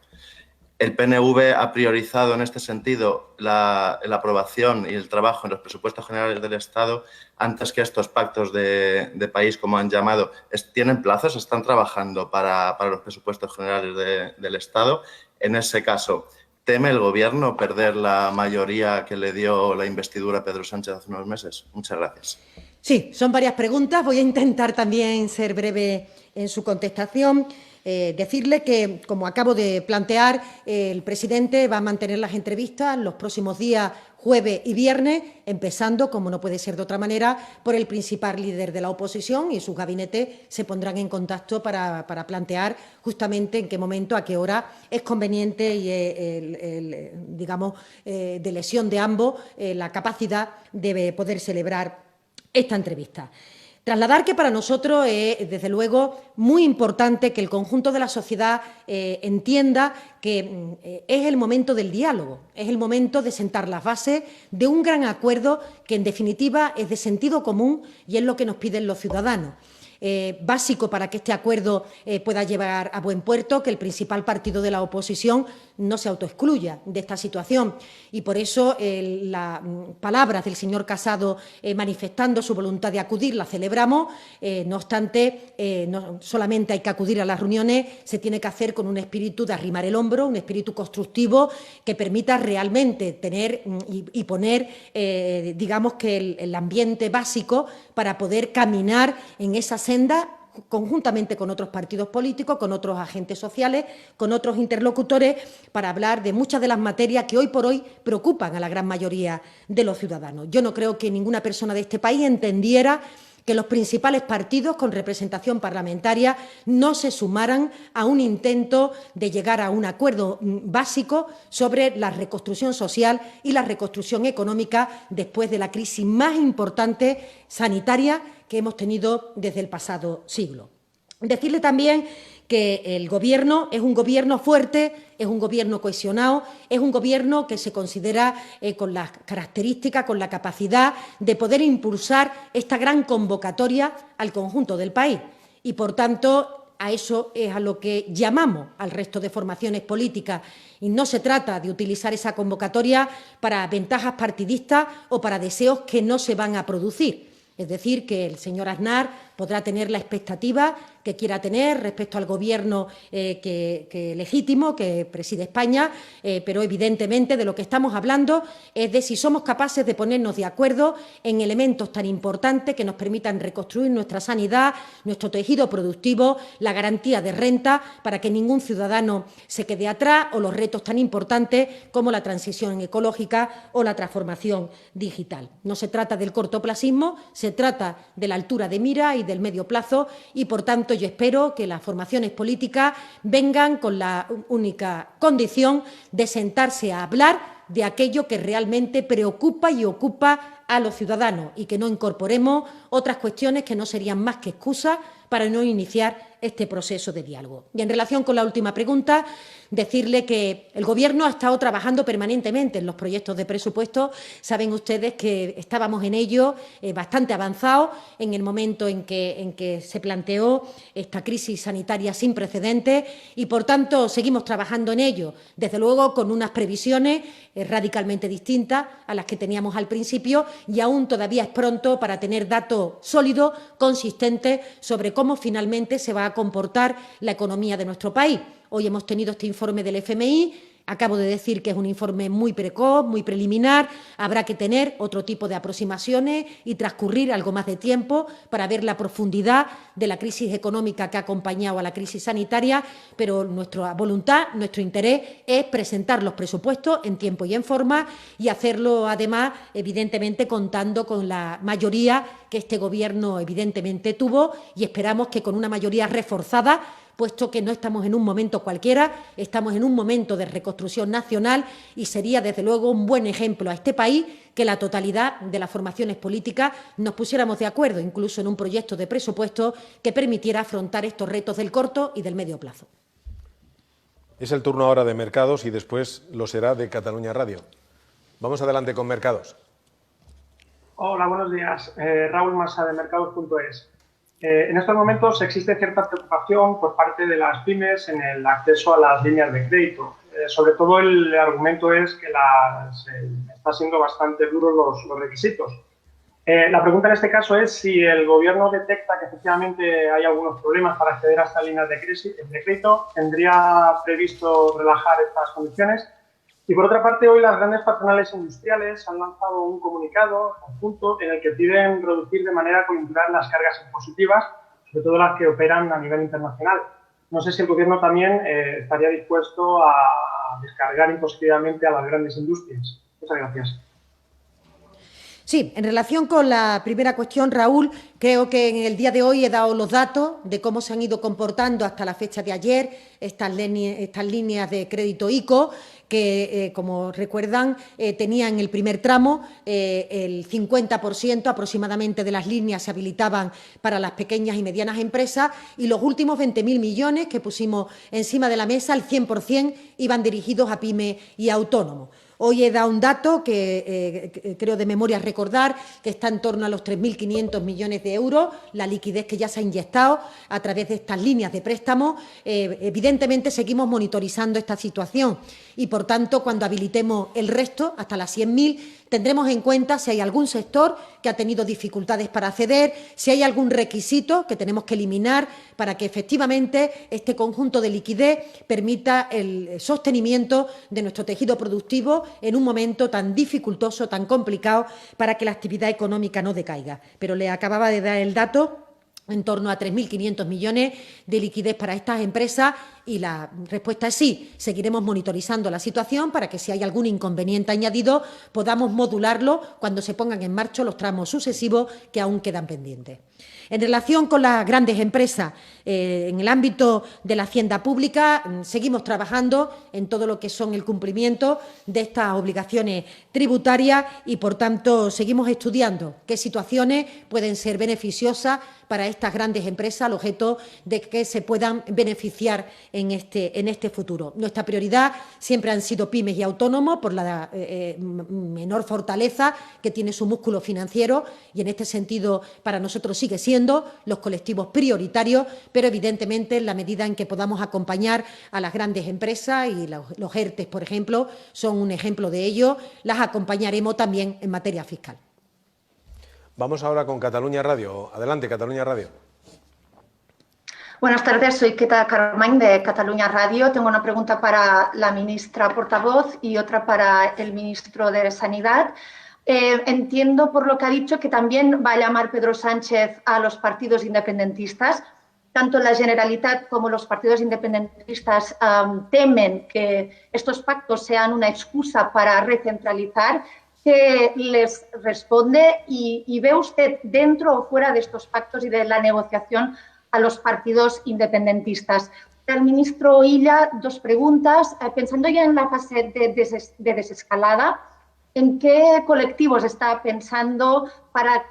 [SPEAKER 6] El PNV ha priorizado en este sentido la aprobación y el trabajo en los presupuestos generales del Estado antes que estos pactos de país, como han llamado. ¿Tienen plazos? ¿Están trabajando para los presupuestos generales del Estado? En ese caso, ¿teme el Gobierno perder la mayoría que le dio la investidura a Pedro Sánchez hace unos meses? Muchas gracias.
[SPEAKER 2] Sí, son varias preguntas. Voy a intentar también ser breve en su contestación. Decirle que, como acabo de plantear, el presidente va a mantener las entrevistas los próximos días, jueves y viernes, empezando, como no puede ser de otra manera, por el principal líder de la oposición, y sus gabinetes se pondrán en contacto para plantear justamente en qué momento, a qué hora es conveniente y, de lesión de ambos, la capacidad de poder celebrar esta entrevista. Trasladar que para nosotros es, desde luego, muy importante que el conjunto de la sociedad entienda que es el momento del diálogo, es el momento de sentar las bases de un gran acuerdo que, en definitiva, es de sentido común y es lo que nos piden los ciudadanos. Básico para que este acuerdo pueda llevar a buen puerto, que el principal partido de la oposición no se autoexcluya de esta situación. Y por eso las palabras del señor Casado manifestando su voluntad de acudir la celebramos. No obstante, no solamente hay que acudir a las reuniones, se tiene que hacer con un espíritu de arrimar el hombro, un espíritu constructivo que permita realmente tener y poner, digamos que el ambiente básico para poder caminar en esa senda conjuntamente con otros partidos políticos, con otros agentes sociales, con otros interlocutores, para hablar de muchas de las materias que hoy por hoy preocupan a la gran mayoría de los ciudadanos. Yo no creo que ninguna persona de este país entendiera que los principales partidos con representación parlamentaria no se sumaran a un intento de llegar a un acuerdo básico sobre la reconstrucción social y la reconstrucción económica después de la crisis más importante sanitaria que hemos tenido desde el pasado siglo. Decirle también que el Gobierno es un Gobierno fuerte, es un Gobierno cohesionado, es un Gobierno que se considera con las características, con la capacidad de poder impulsar esta gran convocatoria al conjunto del país. Y, por tanto, a eso es a lo que llamamos al resto de formaciones políticas. Y no se trata de utilizar esa convocatoria para ventajas partidistas o para deseos que no se van a producir. Es decir, que el señor Aznar podrá tener la expectativa que quiera tener respecto al Gobierno legítimo que preside España, pero evidentemente de lo que estamos hablando es de si somos capaces de ponernos de acuerdo en elementos tan importantes que nos permitan reconstruir nuestra sanidad, nuestro tejido productivo, la garantía de renta para que ningún ciudadano se quede atrás, o los retos tan importantes como la transición ecológica o la transformación digital. No se trata del cortoplacismo, se trata de la altura de mira y del medio plazo, y por tanto yo espero que las formaciones políticas vengan con la única condición de sentarse a hablar de aquello que realmente preocupa y ocupa a los ciudadanos, y que no incorporemos otras cuestiones que no serían más que excusas para no iniciar este proceso de diálogo. Y en relación con la última pregunta, decirle que el Gobierno ha estado trabajando permanentemente en los proyectos de presupuesto. Saben ustedes que estábamos en ello bastante avanzados en el momento en que se planteó esta crisis sanitaria sin precedentes, y, por tanto, seguimos trabajando en ello, desde luego con unas previsiones radicalmente distintas a las que teníamos al principio, y aún todavía es pronto para tener datos sólidos, consistentes, sobre cómo finalmente se va a comportar la economía de nuestro país. Hoy hemos tenido este informe del FMI. Acabo de decir que es un informe muy precoz, muy preliminar. Habrá que tener otro tipo de aproximaciones y transcurrir algo más de tiempo para ver la profundidad de la crisis económica que ha acompañado a la crisis sanitaria, pero nuestra voluntad, nuestro interés es presentar los presupuestos en tiempo y en forma, y hacerlo, además, evidentemente, contando con la mayoría que este Gobierno evidentemente tuvo, y esperamos que con una mayoría reforzada, puesto que no estamos en un momento cualquiera, estamos en un momento de reconstrucción nacional, y sería, desde luego, un buen ejemplo a este país que la totalidad de las formaciones políticas nos pusiéramos de acuerdo, incluso en un proyecto de presupuesto que permitiera afrontar estos retos del corto y del medio plazo.
[SPEAKER 1] Es el turno ahora de Mercados y después lo será de Cataluña Radio. Vamos adelante con Mercados.
[SPEAKER 7] Hola, buenos días. Raúl Massa, de Mercados.es. En estos momentos existe cierta preocupación por parte de las pymes en el acceso a las líneas de crédito. Sobre todo el argumento es que está siendo bastante duros los requisitos. La pregunta en este caso es si el Gobierno detecta que efectivamente hay algunos problemas para acceder a estas líneas de crédito, ¿tendría previsto relajar estas condiciones? Y por otra parte, hoy las grandes patronales industriales han lanzado un comunicado conjunto en el que piden reducir de manera coyuntural las cargas impositivas, sobre todo las que operan a nivel internacional. No sé si el Gobierno también estaría dispuesto a descargar impositivamente a las grandes industrias. Muchas gracias.
[SPEAKER 2] Sí, en relación con la primera cuestión, Raúl, creo que en el día de hoy he dado los datos de cómo se han ido comportando hasta la fecha de ayer estas líneas de crédito ICO, que, como recuerdan, tenían el primer tramo, el 50% aproximadamente de las líneas se habilitaban para las pequeñas y medianas empresas, y los últimos 20.000 millones que pusimos encima de la mesa, el 100% iban dirigidos a pymes y autónomos. Hoy he dado un dato que creo de memoria recordar que está en torno a los 3.500 millones de euros, la liquidez que ya se ha inyectado a través de estas líneas de préstamo. Evidentemente seguimos monitorizando esta situación y, por tanto, cuando habilitemos el resto, hasta las 100.000, tendremos en cuenta si hay algún sector que ha tenido dificultades para acceder, si hay algún requisito que tenemos que eliminar para que efectivamente este conjunto de liquidez permita el sostenimiento de nuestro tejido productivo en un momento tan dificultoso, tan complicado, para que la actividad económica no decaiga. Pero le acababa de dar el dato en torno a 3.500 millones de liquidez para estas empresas, y la respuesta es sí. Seguiremos monitorizando la situación para que, si hay algún inconveniente añadido, podamos modularlo cuando se pongan en marcha los tramos sucesivos que aún quedan pendientes. En relación con las grandes empresas, en el ámbito de la hacienda pública, seguimos trabajando en todo lo que son el cumplimiento de estas obligaciones tributarias y, por tanto, seguimos estudiando qué situaciones pueden ser beneficiosas para estas grandes empresas, al objeto de que se puedan beneficiar en este futuro. Nuestra prioridad siempre han sido pymes y autónomos, por la menor fortaleza que tiene su músculo financiero, y en este sentido para nosotros sigue siendo los colectivos prioritarios, pero evidentemente en la medida en que podamos acompañar a las grandes empresas, y los ERTE, por ejemplo, son un ejemplo de ello, las acompañaremos también en materia fiscal.
[SPEAKER 1] Vamos ahora con Cataluña Radio. Adelante, Cataluña Radio.
[SPEAKER 8] Buenas tardes, soy Queta Carmany de Cataluña Radio. Tengo una pregunta para la ministra portavoz y otra para el ministro de Sanidad. Entiendo por lo que ha dicho que también va a llamar Pedro Sánchez a los partidos independentistas. Tanto la Generalitat como los partidos independentistas temen que estos pactos sean una excusa para recentralizar. ¿Qué les responde? ¿Y ve usted dentro o fuera de estos pactos y de la negociación a los partidos independentistas? Al ministro Illa, dos preguntas. Pensando ya en la fase de desescalada, ¿en qué colectivos está pensando para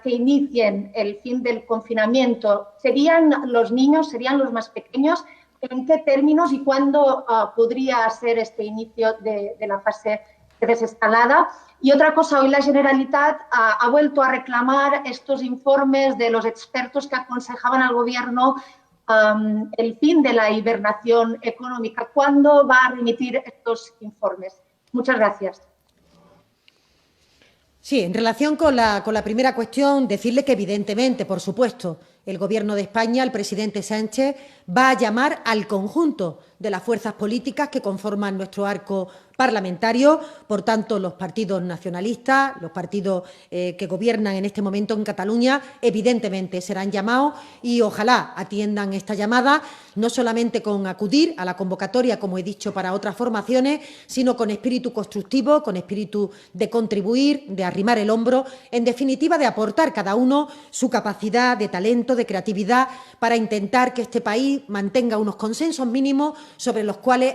[SPEAKER 8] que inicien el fin del confinamiento? ¿Serían los niños, serían los más pequeños? ¿En qué términos y cuándo podría ser este inicio de la fase de desescalada? Y otra cosa, hoy la Generalitat ha vuelto a reclamar estos informes de los expertos que aconsejaban al Gobierno el fin de la hibernación económica. ¿Cuándo va a remitir estos informes? Muchas gracias.
[SPEAKER 2] Sí, en relación con la primera cuestión, decirle que evidentemente, por supuesto, el Gobierno de España, el presidente Sánchez, va a llamar al conjunto de las fuerzas políticas que conforman nuestro arco parlamentario, por tanto, los partidos nacionalistas, los partidos que gobiernan en este momento en Cataluña, evidentemente serán llamados y ojalá atiendan esta llamada, no solamente con acudir a la convocatoria, como he dicho, para otras formaciones, sino con espíritu constructivo, con espíritu de contribuir, de arrimar el hombro, en definitiva, de aportar cada uno su capacidad de talento, de creatividad, para intentar que este país mantenga unos consensos mínimos sobre los cuales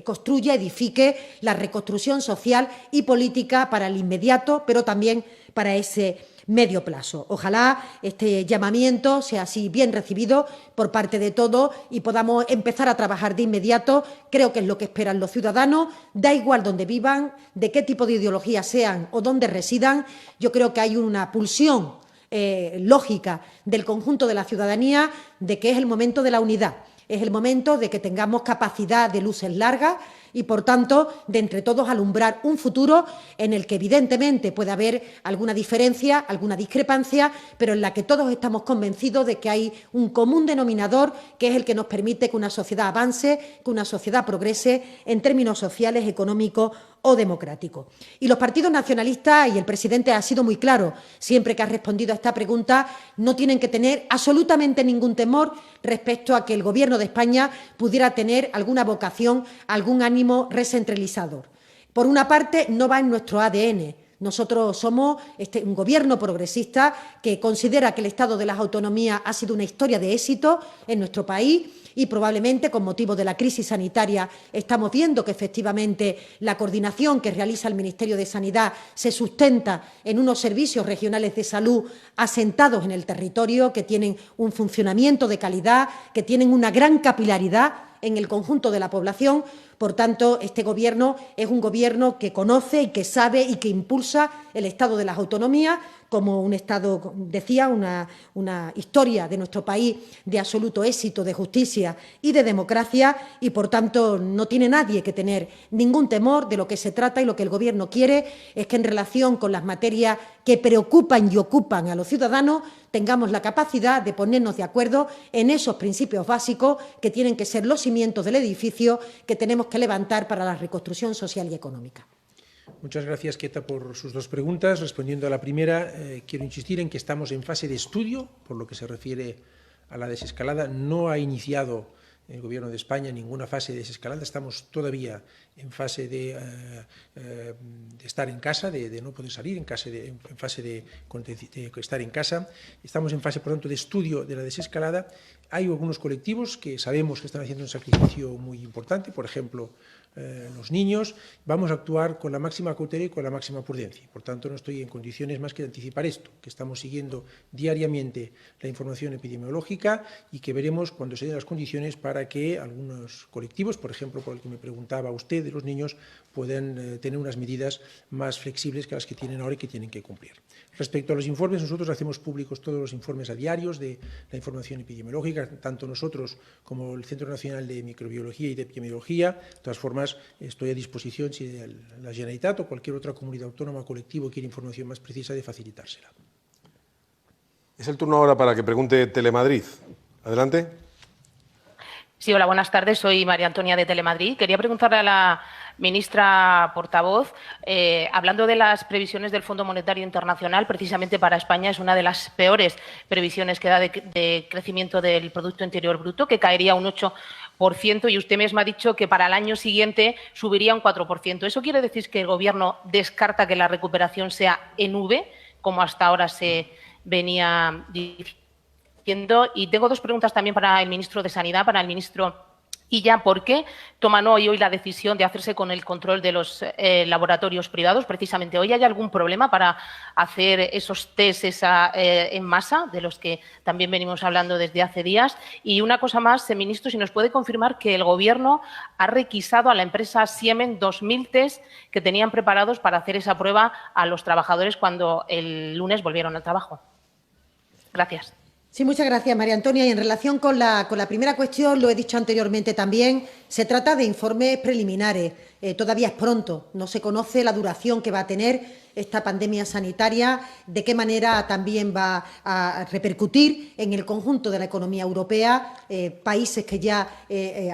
[SPEAKER 2] construya, edifique la reconstrucción social y política para el inmediato, pero también para ese medio plazo. Ojalá este llamamiento sea así bien recibido por parte de todos y podamos empezar a trabajar de inmediato. Creo que es lo que esperan los ciudadanos, da igual dónde vivan, de qué tipo de ideología sean o dónde residan. Yo creo que hay una pulsión lógica del conjunto de la ciudadanía de que es el momento de la unidad, es el momento de que tengamos capacidad de luces largas y, por tanto, de entre todos alumbrar un futuro en el que evidentemente puede haber alguna diferencia, alguna discrepancia, pero en la que todos estamos convencidos de que hay un común denominador que es el que nos permite que una sociedad avance, que una sociedad progrese en términos sociales, económicos o democráticos. Y los partidos nacionalistas, y el presidente ha sido muy claro siempre que ha respondido a esta pregunta, no tienen que tener absolutamente ningún temor respecto a que el Gobierno de España pudiera tener alguna vocación, algún ánimo recentralizador. Por una parte, no va en nuestro ADN. Nosotros somos un Gobierno progresista que considera que el Estado de las Autonomías ha sido una historia de éxito en nuestro país y probablemente con motivo de la crisis sanitaria estamos viendo que efectivamente la coordinación que realiza el Ministerio de Sanidad se sustenta en unos servicios regionales de salud asentados en el territorio, que tienen un funcionamiento de calidad, que tienen una gran capilaridad en el conjunto de la población. Por tanto, este Gobierno es un Gobierno que conoce y que sabe y que impulsa el Estado de las Autonomías como un Estado, decía, una historia de nuestro país de absoluto éxito, de justicia y de democracia y, por tanto, no tiene nadie que tener ningún temor. De lo que se trata y lo que el Gobierno quiere es que en relación con las materias que preocupan y ocupan a los ciudadanos tengamos la capacidad de ponernos de acuerdo en esos principios básicos que tienen que ser los cimientos del edificio que tenemos que levantar para la reconstrucción social y económica.
[SPEAKER 3] Muchas gracias, Queta, por sus dos preguntas. Respondiendo a la primera, quiero insistir en que estamos en fase de estudio, por lo que se refiere a la desescalada. No ha iniciado el Gobierno de España ninguna fase de desescalada. Estamos todavía en fase de estar en casa, de no poder salir, en fase de estar en casa. Estamos en fase, por tanto, de estudio de la desescalada. Hay algunos colectivos que sabemos que están haciendo un sacrificio muy importante, por ejemplo, los niños. Vamos a actuar con la máxima cautela y con la máxima prudencia. Por tanto, no estoy en condiciones más que de anticipar esto, que estamos siguiendo diariamente la información epidemiológica y que veremos cuando se den las condiciones para que algunos colectivos, por ejemplo, por el que me preguntaba usted, de los niños, puedan tener unas medidas más flexibles que las que tienen ahora y que tienen que cumplir. Respecto a los informes, nosotros hacemos públicos todos los informes a diarios de la información epidemiológica, tanto nosotros como el Centro Nacional de Microbiología y de Epidemiología. De todas formas, estoy a disposición, si la Generalitat o cualquier otra comunidad autónoma o colectivo quiere información más precisa, de facilitársela.
[SPEAKER 1] Es el turno ahora para que pregunte Telemadrid. Adelante.
[SPEAKER 9] Sí, hola, buenas tardes. Soy María Antonia de Telemadrid. Quería preguntarle a la ministra portavoz, hablando de las previsiones del Fondo Monetario Internacional, precisamente para España es una de las peores previsiones que da de crecimiento del Producto Interior Bruto, que caería un 8%, y usted misma ha dicho que para el año siguiente subiría un 4%. ¿Eso quiere decir que el Gobierno descarta que la recuperación sea en V, como hasta ahora se venía diciendo? Y tengo dos preguntas también para el ministro de Sanidad, para el ministro Illa. ¿Por qué toman hoy la decisión de hacerse con el control de los laboratorios privados? Precisamente hoy, ¿hay algún problema para hacer esos test en masa, de los que también venimos hablando desde hace días? Y una cosa más, ministro, si nos puede confirmar que el Gobierno ha requisado a la empresa Siemens 2.000 test que tenían preparados para hacer esa prueba a los trabajadores cuando el lunes volvieron al trabajo. Gracias.
[SPEAKER 2] Sí, muchas gracias, María Antonia. Y en relación con la primera cuestión, lo he dicho anteriormente también, se trata de informes preliminares. Todavía es pronto, no se conoce la duración que va a tener esta pandemia sanitaria, de qué manera también va a repercutir en el conjunto de la economía europea, países que ya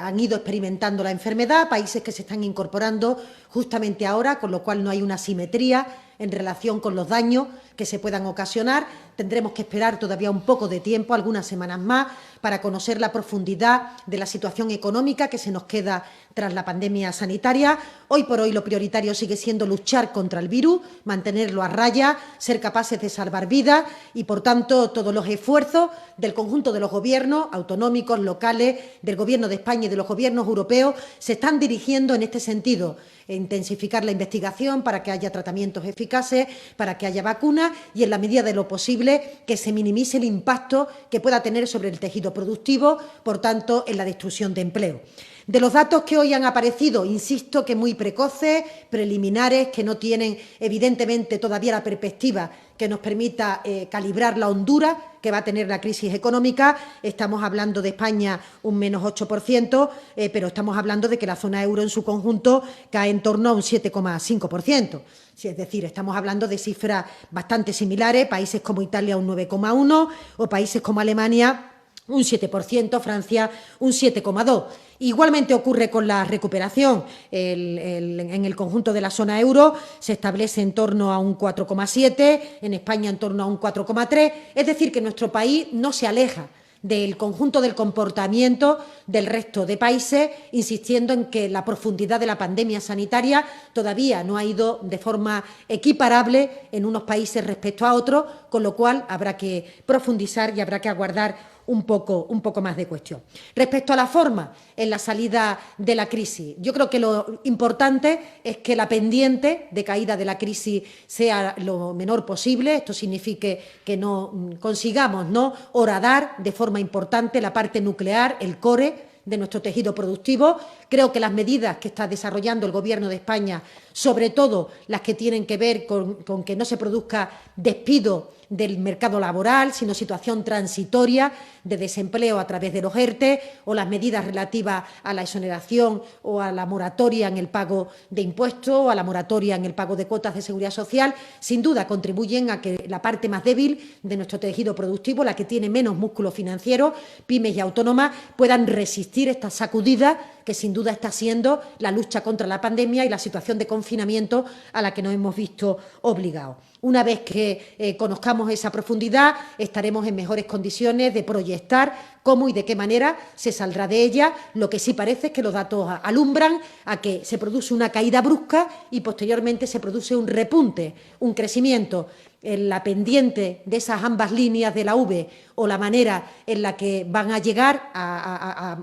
[SPEAKER 2] han ido experimentando la enfermedad, países que se están incorporando justamente ahora, con lo cual no hay una simetría en relación con los daños que se puedan ocasionar. Tendremos que esperar todavía un poco de tiempo, algunas semanas más, para conocer la profundidad de la situación económica que se nos queda tras la pandemia sanitaria. Hoy por hoy lo prioritario sigue siendo luchar contra el virus, mantenerlo a raya, ser capaces de salvar vidas y, por tanto, todos los esfuerzos del conjunto de los gobiernos autonómicos, locales, del Gobierno de España y de los gobiernos europeos se están dirigiendo en este sentido: intensificar la investigación para que haya tratamientos eficaces, para que haya vacunas y, en la medida de lo posible, que se minimice el impacto que pueda tener sobre el tejido productivo, por tanto, en la destrucción de empleo. De los datos que hoy han aparecido, insisto que muy precoces, preliminares, que no tienen evidentemente todavía la perspectiva que nos permita calibrar la hondura que va a tener la crisis económica. Estamos hablando de España un menos 8%, pero estamos hablando de que la zona euro en su conjunto cae en torno a un 7,5%. Es decir, estamos hablando de cifras bastante similares, países como Italia un 9,1% o países como Alemania un 7%, Francia un 7,2%. Igualmente ocurre con la recuperación. En el conjunto de la zona euro se establece en torno a un 4,7%, en España en torno a un 4,3%. Es decir, que nuestro país no se aleja del conjunto del comportamiento del resto de países, insistiendo en que la profundidad de la pandemia sanitaria todavía no ha ido de forma equiparable en unos países respecto a otros, con lo cual habrá que profundizar y habrá que aguardar un poco más de cuestión. Respecto a la forma en la salida de la crisis, yo creo que lo importante es que la pendiente de caída de la crisis sea lo menor posible. Esto significa que no consigamos horadar de forma importante la parte nuclear, el core de nuestro tejido productivo. Creo que las medidas que está desarrollando el Gobierno de España, sobre todo las que tienen que ver con que no se produzca despido del mercado laboral, sino situación transitoria de desempleo a través de los ERTE, o las medidas relativas a la exoneración o a la moratoria en el pago de impuestos o a la moratoria en el pago de cuotas de seguridad social, sin duda contribuyen a que la parte más débil de nuestro tejido productivo, la que tiene menos músculo financiero, pymes y autónomas, puedan resistir esta sacudida que sin duda está siendo la lucha contra la pandemia y la situación de confinamiento a la que nos hemos visto obligados. Una vez que conozcamos esa profundidad, estaremos en mejores condiciones de proyectar cómo y de qué manera se saldrá de ella. Lo que sí parece es que los datos alumbran a que se produce una caída brusca y posteriormente se produce un repunte, un crecimiento. En la pendiente de esas ambas líneas de la V o la manera en la que van a llegar a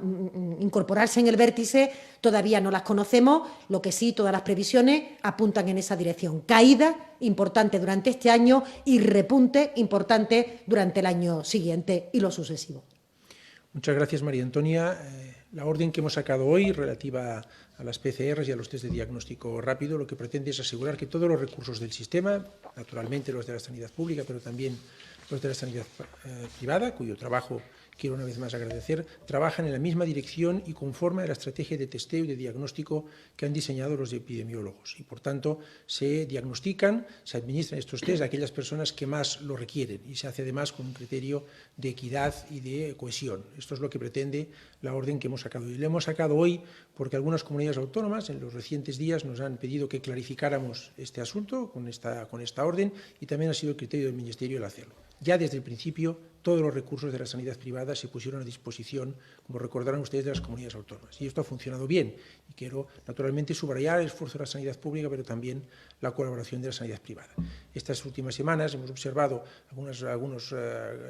[SPEAKER 2] incorporarse en el vértice todavía no las conocemos. Lo que sí, todas las previsiones apuntan en esa dirección. Caída importante durante este año y repunte importante durante el año siguiente y lo sucesivo.
[SPEAKER 3] Muchas gracias, María Antonia. La orden que hemos sacado hoy relativa a las PCRs y a los test de diagnóstico rápido lo que pretende es asegurar que todos los recursos del sistema, naturalmente los de la sanidad pública, pero también los de la sanidad privada, cuyo trabajo quiero una vez más agradecer, trabajan en la misma dirección y conforme a la estrategia de testeo y de diagnóstico que han diseñado los epidemiólogos. Y, por tanto, se diagnostican, se administran estos test a aquellas personas que más lo requieren y se hace además con un criterio de equidad y de cohesión. Esto es lo que pretende la orden que hemos sacado. Y la hemos sacado hoy porque algunas comunidades autónomas en los recientes días nos han pedido que clarificáramos este asunto con esta orden y también ha sido el criterio del Ministerio el hacerlo. Ya desde el principio, todos los recursos de la sanidad privada se pusieron a disposición, como recordarán ustedes, de las comunidades autónomas. Y esto ha funcionado bien. Y quiero, naturalmente, subrayar el esfuerzo de la sanidad pública, pero también la colaboración de la sanidad privada. Estas últimas semanas hemos observado algunas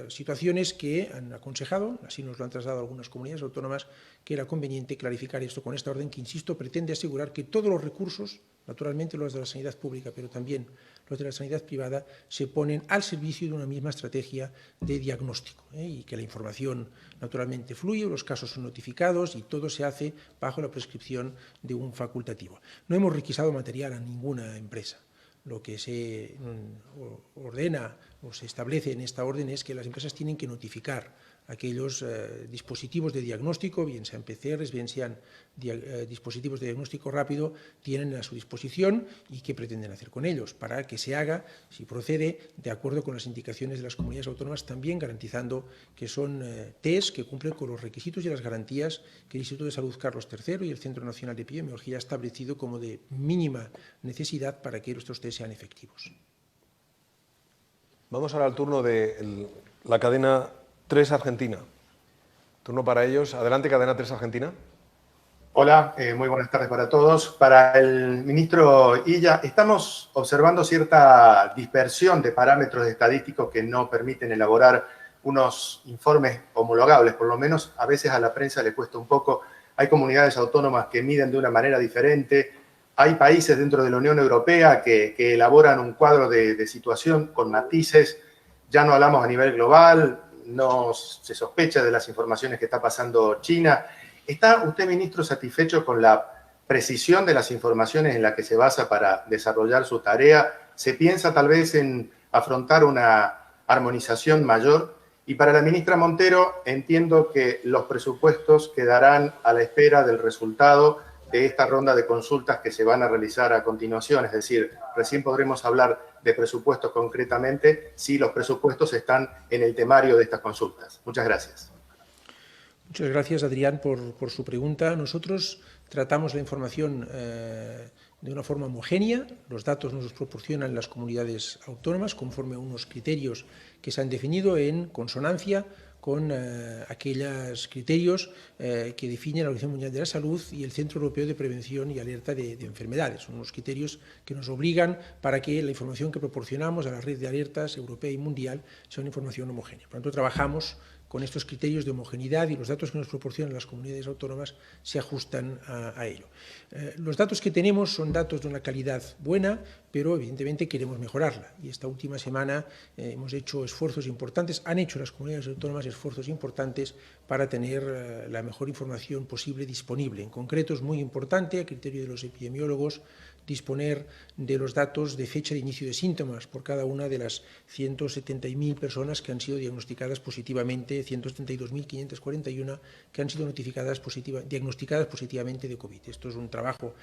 [SPEAKER 3] situaciones que han aconsejado, así nos lo han trasladado algunas comunidades autónomas, que era conveniente clarificar esto con esta orden que, insisto, pretende asegurar que todos los recursos, naturalmente los de la sanidad pública, pero también los de la sanidad privada, se ponen al servicio de una misma estrategia de diagnóstico y que la información naturalmente fluye, los casos son notificados y todo se hace bajo la prescripción de un facultativo. No hemos requisado material a ninguna empresa. Lo que se ordena o se establece en esta orden es que las empresas tienen que notificar aquellos dispositivos de diagnóstico, bien sean PCRs, bien sean dispositivos de diagnóstico rápido, tienen a su disposición y qué pretenden hacer con ellos, para que se haga, si procede, de acuerdo con las indicaciones de las comunidades autónomas, también garantizando que son test que cumplen con los requisitos y las garantías que el Instituto de Salud Carlos III y el Centro Nacional de Epidemiología ha establecido como de mínima necesidad para que estos test sean efectivos.
[SPEAKER 1] Vamos ahora al turno de la cadena 3 Argentina. Turno para ellos. Adelante, cadena 3 Argentina.
[SPEAKER 10] Hola, muy buenas tardes para todos. Para el ministro Illa, estamos observando cierta dispersión de parámetros estadísticos que no permiten elaborar unos informes homologables, por lo menos a veces a la prensa le cuesta un poco. Hay comunidades autónomas que miden de una manera diferente. Hay países dentro de la Unión Europea que elaboran un cuadro de situación con matices. Ya no hablamos a nivel global, no se sospecha de las informaciones que está pasando China. ¿Está usted, ministro, satisfecho con la precisión de las informaciones en la que se basa para desarrollar su tarea? ¿Se piensa tal vez en afrontar una armonización mayor? Y para la ministra Montero, entiendo que los presupuestos quedarán a la espera del resultado de esta ronda de consultas que se van a realizar a continuación. Es decir, recién podremos hablar de presupuestos concretamente si los presupuestos están en el temario de estas consultas. Muchas gracias.
[SPEAKER 3] Muchas gracias, Adrián, por su pregunta. Nosotros tratamos la información de una forma homogénea. Los datos nos los proporcionan las comunidades autónomas conforme a unos criterios que se han definido en consonancia con aquellos criterios que define la Organización Mundial de la Salud y el Centro Europeo de Prevención y Alerta de Enfermedades. Son unos criterios que nos obligan para que la información que proporcionamos a la red de alertas europea y mundial sea una información homogénea. Por lo tanto, trabajamos con estos criterios de homogeneidad y los datos que nos proporcionan las comunidades autónomas se ajustan a ello. Los datos que tenemos son datos de una calidad buena, pero evidentemente queremos mejorarla. Y esta última semana hemos hecho esfuerzos importantes, han hecho las comunidades autónomas esfuerzos importantes para tener la mejor información posible disponible. En concreto, es muy importante, a criterio de los epidemiólogos, disponer de los datos de fecha de inicio de síntomas por cada una de las 170.000 personas que han sido diagnosticadas positivamente, 172.541 que han sido diagnosticadas positivamente de COVID. Esto es un trabajo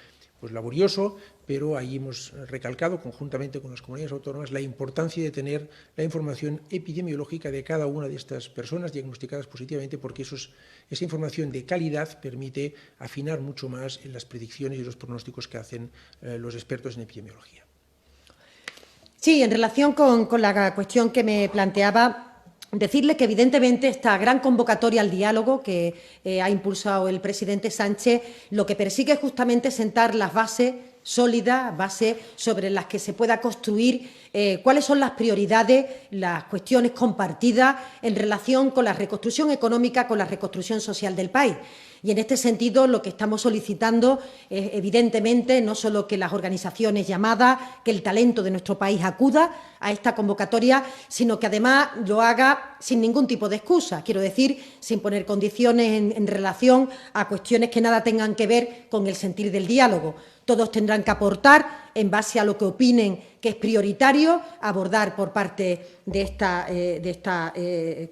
[SPEAKER 3] laborioso, pero ahí hemos recalcado conjuntamente con las comunidades autónomas la importancia de tener la información epidemiológica de cada una de estas personas diagnosticadas positivamente, porque esa información de calidad permite afinar mucho más en las predicciones y los pronósticos que hacen los expertos en epidemiología.
[SPEAKER 2] Sí, en relación con la cuestión que me planteaba, decirle que evidentemente esta gran convocatoria al diálogo que ha impulsado el presidente Sánchez lo que persigue es justamente sentar las bases sólidas, bases sobre las que se pueda construir cuáles son las prioridades, las cuestiones compartidas en relación con la reconstrucción económica, con la reconstrucción social del país. Y en este sentido lo que estamos solicitando es evidentemente no solo que las organizaciones llamadas, que el talento de nuestro país acuda a esta convocatoria, sino que además lo haga sin ningún tipo de excusa, quiero decir, sin poner condiciones en relación a cuestiones que nada tengan que ver con el sentir del diálogo. Todos tendrán que aportar en base a lo que opinen que es prioritario abordar por parte de estas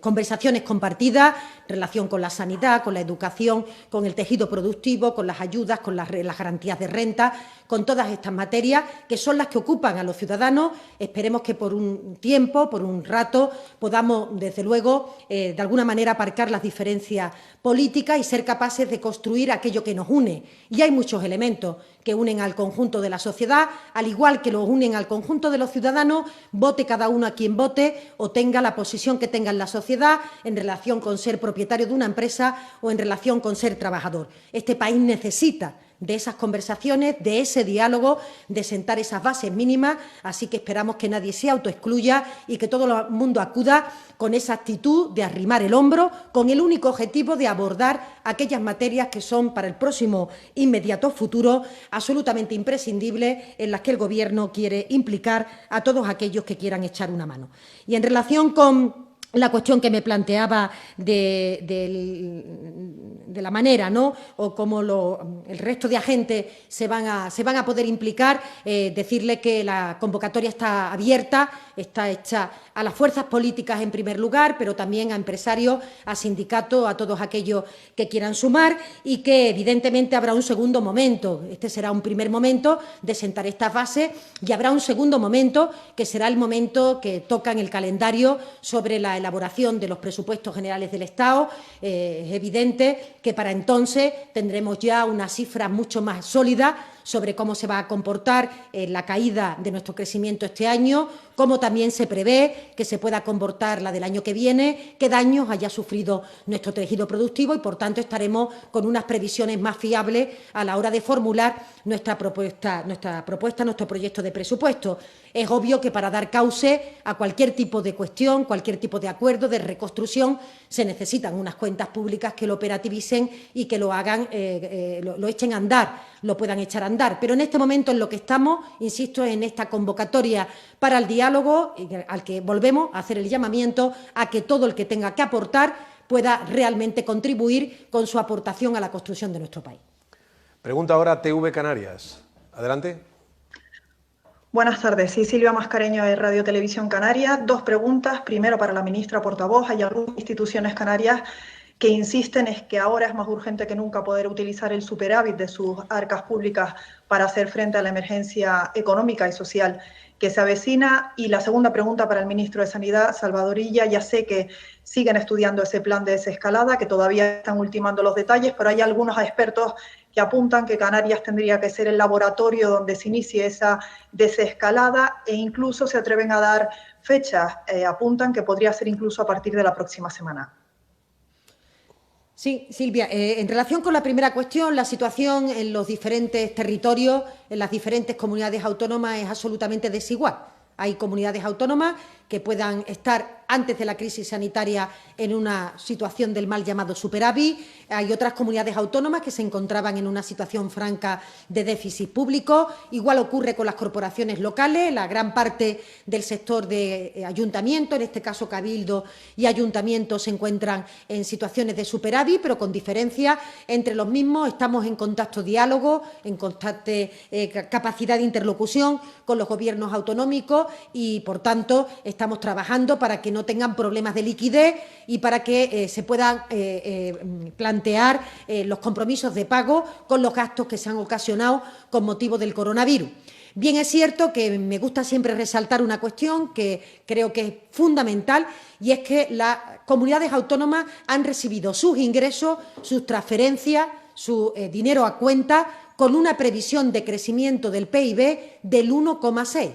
[SPEAKER 2] conversaciones compartidas en relación con la sanidad, con la educación, con el tejido productivo, con las ayudas, con las garantías de renta, con todas estas materias que son las que ocupan a los ciudadanos. Esperemos que por un tiempo, por un rato, podamos, desde luego, de alguna manera aparcar las diferencias políticas y ser capaces de construir aquello que nos une. Y hay muchos elementos que unen al conjunto de la sociedad, al igual que los unen al conjunto de los ciudadanos, vote cada uno a quien vote o tenga la posición que tenga en la sociedad en relación con ser propietario de una empresa o en relación con ser trabajador. Este país necesita de esas conversaciones, de ese diálogo, de sentar esas bases mínimas, así que esperamos que nadie se autoexcluya y que todo el mundo acuda con esa actitud de arrimar el hombro, con el único objetivo de abordar aquellas materias que son para el próximo inmediato futuro absolutamente imprescindibles en las que el Gobierno quiere implicar a todos aquellos que quieran echar una mano. Y en relación con la cuestión que me planteaba de la manera, ¿no?, o cómo el resto de agentes se van a poder implicar, decirle que la convocatoria está abierta, está hecha a las fuerzas políticas en primer lugar, pero también a empresarios, a sindicatos, a todos aquellos que quieran sumar y que evidentemente habrá un segundo momento. Este será un primer momento de sentar estas bases y habrá un segundo momento que será el momento que toca en el calendario sobre la elaboración de los presupuestos generales del Estado. Es evidente que para entonces tendremos ya una cifra mucho más sólida sobre cómo se va a comportar la caída de nuestro crecimiento este año, cómo también se prevé que se pueda comportar la del año que viene, qué daños haya sufrido nuestro tejido productivo y, por tanto, estaremos con unas previsiones más fiables a la hora de formular nuestra propuesta, nuestro proyecto de presupuesto. Es obvio que para dar cauce a cualquier tipo de cuestión, cualquier tipo de acuerdo, de reconstrucción, se necesitan unas cuentas públicas que lo operativicen y que lo hagan, lo echen a andar, lo puedan echar a andar. Pero en este momento en lo que estamos, insisto, en esta convocatoria para el diálogo, al que volvemos a hacer el llamamiento a que todo el que tenga que aportar pueda realmente contribuir con su aportación a la construcción de nuestro país.
[SPEAKER 1] Pregunta ahora TV Canarias. Adelante.
[SPEAKER 11] Buenas tardes, sí, Silvia Mascareño de Radio Televisión Canaria. Dos preguntas. Primero, para la ministra portavoz. Hay algunas instituciones canarias que insisten en que ahora es más urgente que nunca poder utilizar el superávit de sus arcas públicas para hacer frente a la emergencia económica y social que se avecina. Y la segunda pregunta para el ministro de Sanidad, Salvador Illa. Ya sé que siguen estudiando ese plan de desescalada, que todavía están ultimando los detalles, pero hay algunos expertos que apuntan que Canarias tendría que ser el laboratorio donde se inicie esa desescalada e incluso se atreven a dar fechas, apuntan que podría ser incluso a partir de la próxima semana.
[SPEAKER 2] Sí, Silvia, en relación con la primera cuestión, la situación en los diferentes territorios, en las diferentes comunidades autónomas es absolutamente desigual. Hay comunidades autónomas que puedan estar antes de la crisis sanitaria en una situación del mal llamado superávit. Hay otras comunidades autónomas que se encontraban en una situación franca de déficit público. Igual ocurre con las corporaciones locales. La gran parte del sector de ayuntamiento, en este caso cabildo y ayuntamiento, se encuentran en situaciones de superávit, pero con diferencia entre los mismos. Estamos en contacto diálogo, en constante capacidad de interlocución con los gobiernos autonómicos y, por tanto, estamos trabajando para que no tengan problemas de liquidez y para que se puedan plantear los compromisos de pago con los gastos que se han ocasionado con motivo del coronavirus. Bien, es cierto que me gusta siempre resaltar una cuestión que creo que es fundamental y es que las comunidades autónomas han recibido sus ingresos, sus transferencias, su dinero a cuenta con una previsión de crecimiento del PIB del 1,6%.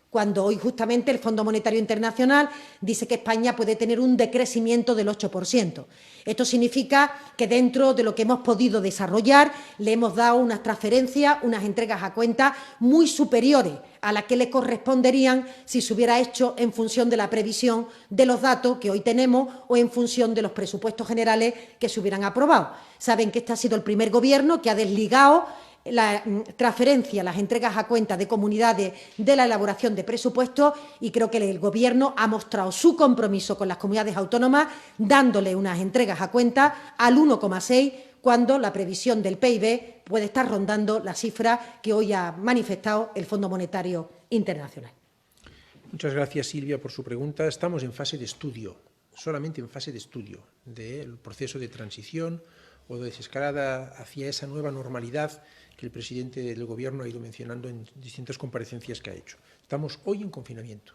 [SPEAKER 2] Cuando hoy justamente el Fondo Monetario Internacional dice que España puede tener un decrecimiento del 8%. Esto significa que dentro de lo que hemos podido desarrollar le hemos dado unas transferencias, unas entregas a cuenta muy superiores a las que le corresponderían si se hubiera hecho en función de la previsión de los datos que hoy tenemos o en función de los presupuestos generales que se hubieran aprobado. Saben que este ha sido el primer gobierno que ha desligado la transferencia, las entregas a cuenta de comunidades de la elaboración de presupuestos y creo que el Gobierno ha mostrado su compromiso con las comunidades autónomas dándole unas entregas a cuenta al 1,6%, cuando la previsión del PIB puede estar rondando la cifra que hoy ha manifestado el Fondo Monetario Internacional.
[SPEAKER 3] Muchas gracias, Silvia, por su pregunta. Estamos en fase de estudio, solamente en fase de estudio del proceso de transición o de desescalada hacia esa nueva normalidad que el presidente del Gobierno ha ido mencionando en distintas comparecencias que ha hecho. Estamos hoy en confinamiento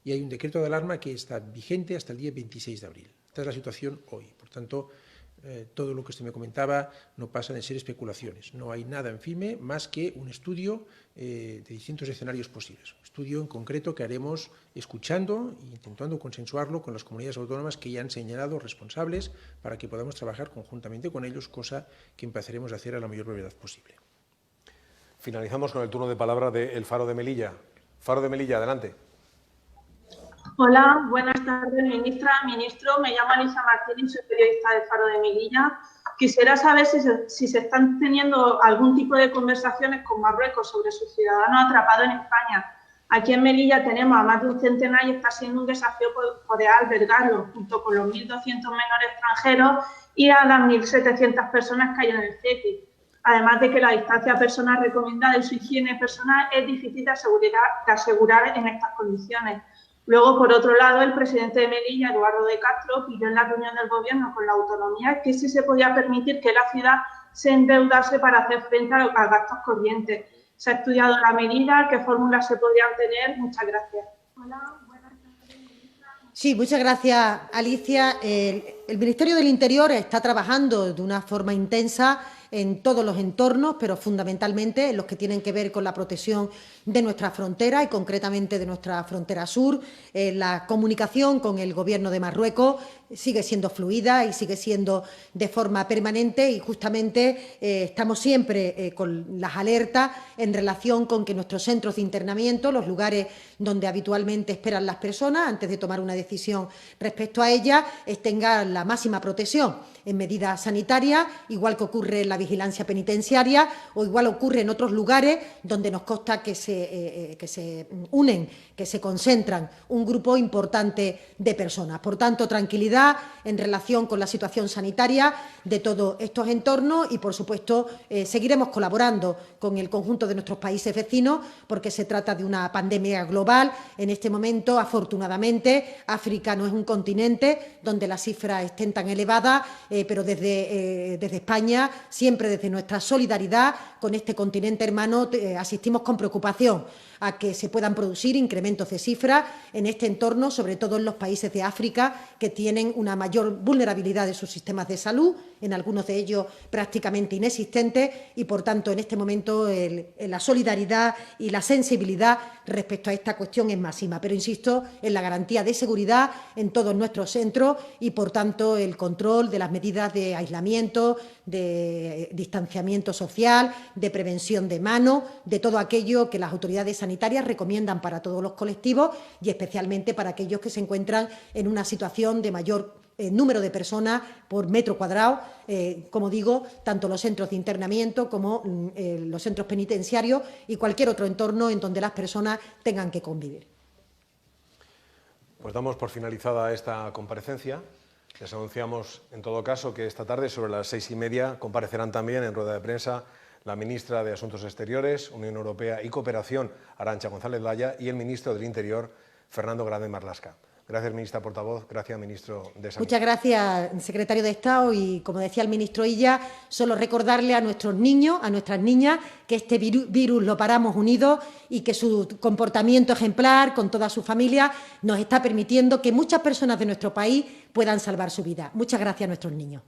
[SPEAKER 3] y hay un decreto de alarma que está vigente hasta el día 26 de abril. Esta es la situación hoy. Por tanto, todo lo que usted me comentaba no pasa de ser especulaciones. No hay nada en firme más que un estudio de distintos escenarios posibles. Un estudio en concreto que haremos escuchando e intentando consensuarlo con las comunidades autónomas que ya han señalado responsables para que podamos trabajar conjuntamente con ellos, cosa que empezaremos a hacer a la mayor brevedad posible.
[SPEAKER 1] Finalizamos con el turno de palabra de El Faro de Melilla. Faro de Melilla, adelante.
[SPEAKER 12] Hola, buenas tardes, ministra, ministro. Me llamo Alicia Martínez, soy periodista del Faro de Melilla. Quisiera saber si se están teniendo algún tipo de conversaciones con Marruecos sobre sus ciudadanos atrapados en España. Aquí en Melilla tenemos a más de un centenar y está siendo un desafío poder albergarlos junto con los 1.200 menores extranjeros y a las 1.700 personas que hay en el CETI. Además de que la distancia personal recomendada y su higiene personal es difícil de asegurar en estas condiciones. Luego, por otro lado, el presidente de Melilla, Eduardo de Castro, pidió en la reunión del Gobierno con la autonomía que sí se podía permitir que la ciudad se endeudase para hacer frente a gastos corrientes. ¿Se ha estudiado la medida? ¿Qué fórmulas se podrían tener? Muchas gracias. Hola, buenas tardes, ministra.
[SPEAKER 2] Sí, muchas gracias, Alicia. El Ministerio del Interior está trabajando de una forma intensa en todos los entornos, pero fundamentalmente en los que tienen que ver con la protección de nuestra frontera y concretamente de nuestra frontera sur. La comunicación con el Gobierno de Marruecos sigue siendo fluida y sigue siendo de forma permanente y justamente estamos siempre con las alertas en relación con que nuestros centros de internamiento, los lugares donde habitualmente esperan las personas antes de tomar una decisión respecto a ellas, tengan la máxima protección en medidas sanitarias, igual que ocurre en la vigilancia penitenciaria o igual ocurre en otros lugares donde nos consta que se unen, que se concentran un grupo importante de personas. Por tanto, tranquilidad en relación con la situación sanitaria de todos estos entornos y, por supuesto, seguiremos colaborando con el conjunto de nuestros países vecinos porque se trata de una pandemia global. En este momento, afortunadamente, África no es un continente donde las cifras estén tan elevadas, pero desde España, siempre desde nuestra solidaridad con este continente hermano, asistimos con preocupación a que se puedan producir incrementos de cifras en este entorno, sobre todo en los países de África, que tienen una mayor vulnerabilidad de sus sistemas de salud, en algunos de ellos prácticamente inexistentes, y, por tanto, en este momento la solidaridad y la sensibilidad respecto a esta cuestión es máxima. Pero insisto en la garantía de seguridad en todos nuestros centros y, por tanto, el control de las medidas de aislamiento, de distanciamiento social, de prevención de mano, de todo aquello que las autoridades sanitarias recomiendan para todos los colectivos y especialmente para aquellos que se encuentran en una situación de mayor número de personas por metro cuadrado, como digo, tanto los centros de internamiento como los centros penitenciarios y cualquier otro entorno en donde las personas tengan que convivir.
[SPEAKER 1] Pues damos por finalizada esta comparecencia. Les anunciamos, en todo caso, que esta tarde, sobre las 6:30, comparecerán también en rueda de prensa la ministra de Asuntos Exteriores, Unión Europea y Cooperación, Arantxa González Laya, y el ministro del Interior, Fernando Grande Marlaska. Gracias, ministra portavoz. Gracias, ministro de Sanidad.
[SPEAKER 2] Muchas gracias, secretario de Estado. Y, como decía el ministro Illa, solo recordarle a nuestros niños, a nuestras niñas, que este virus lo paramos unidos y que su comportamiento ejemplar con toda su familia nos está permitiendo que muchas personas de nuestro país puedan salvar su vida. Muchas gracias a nuestros niños.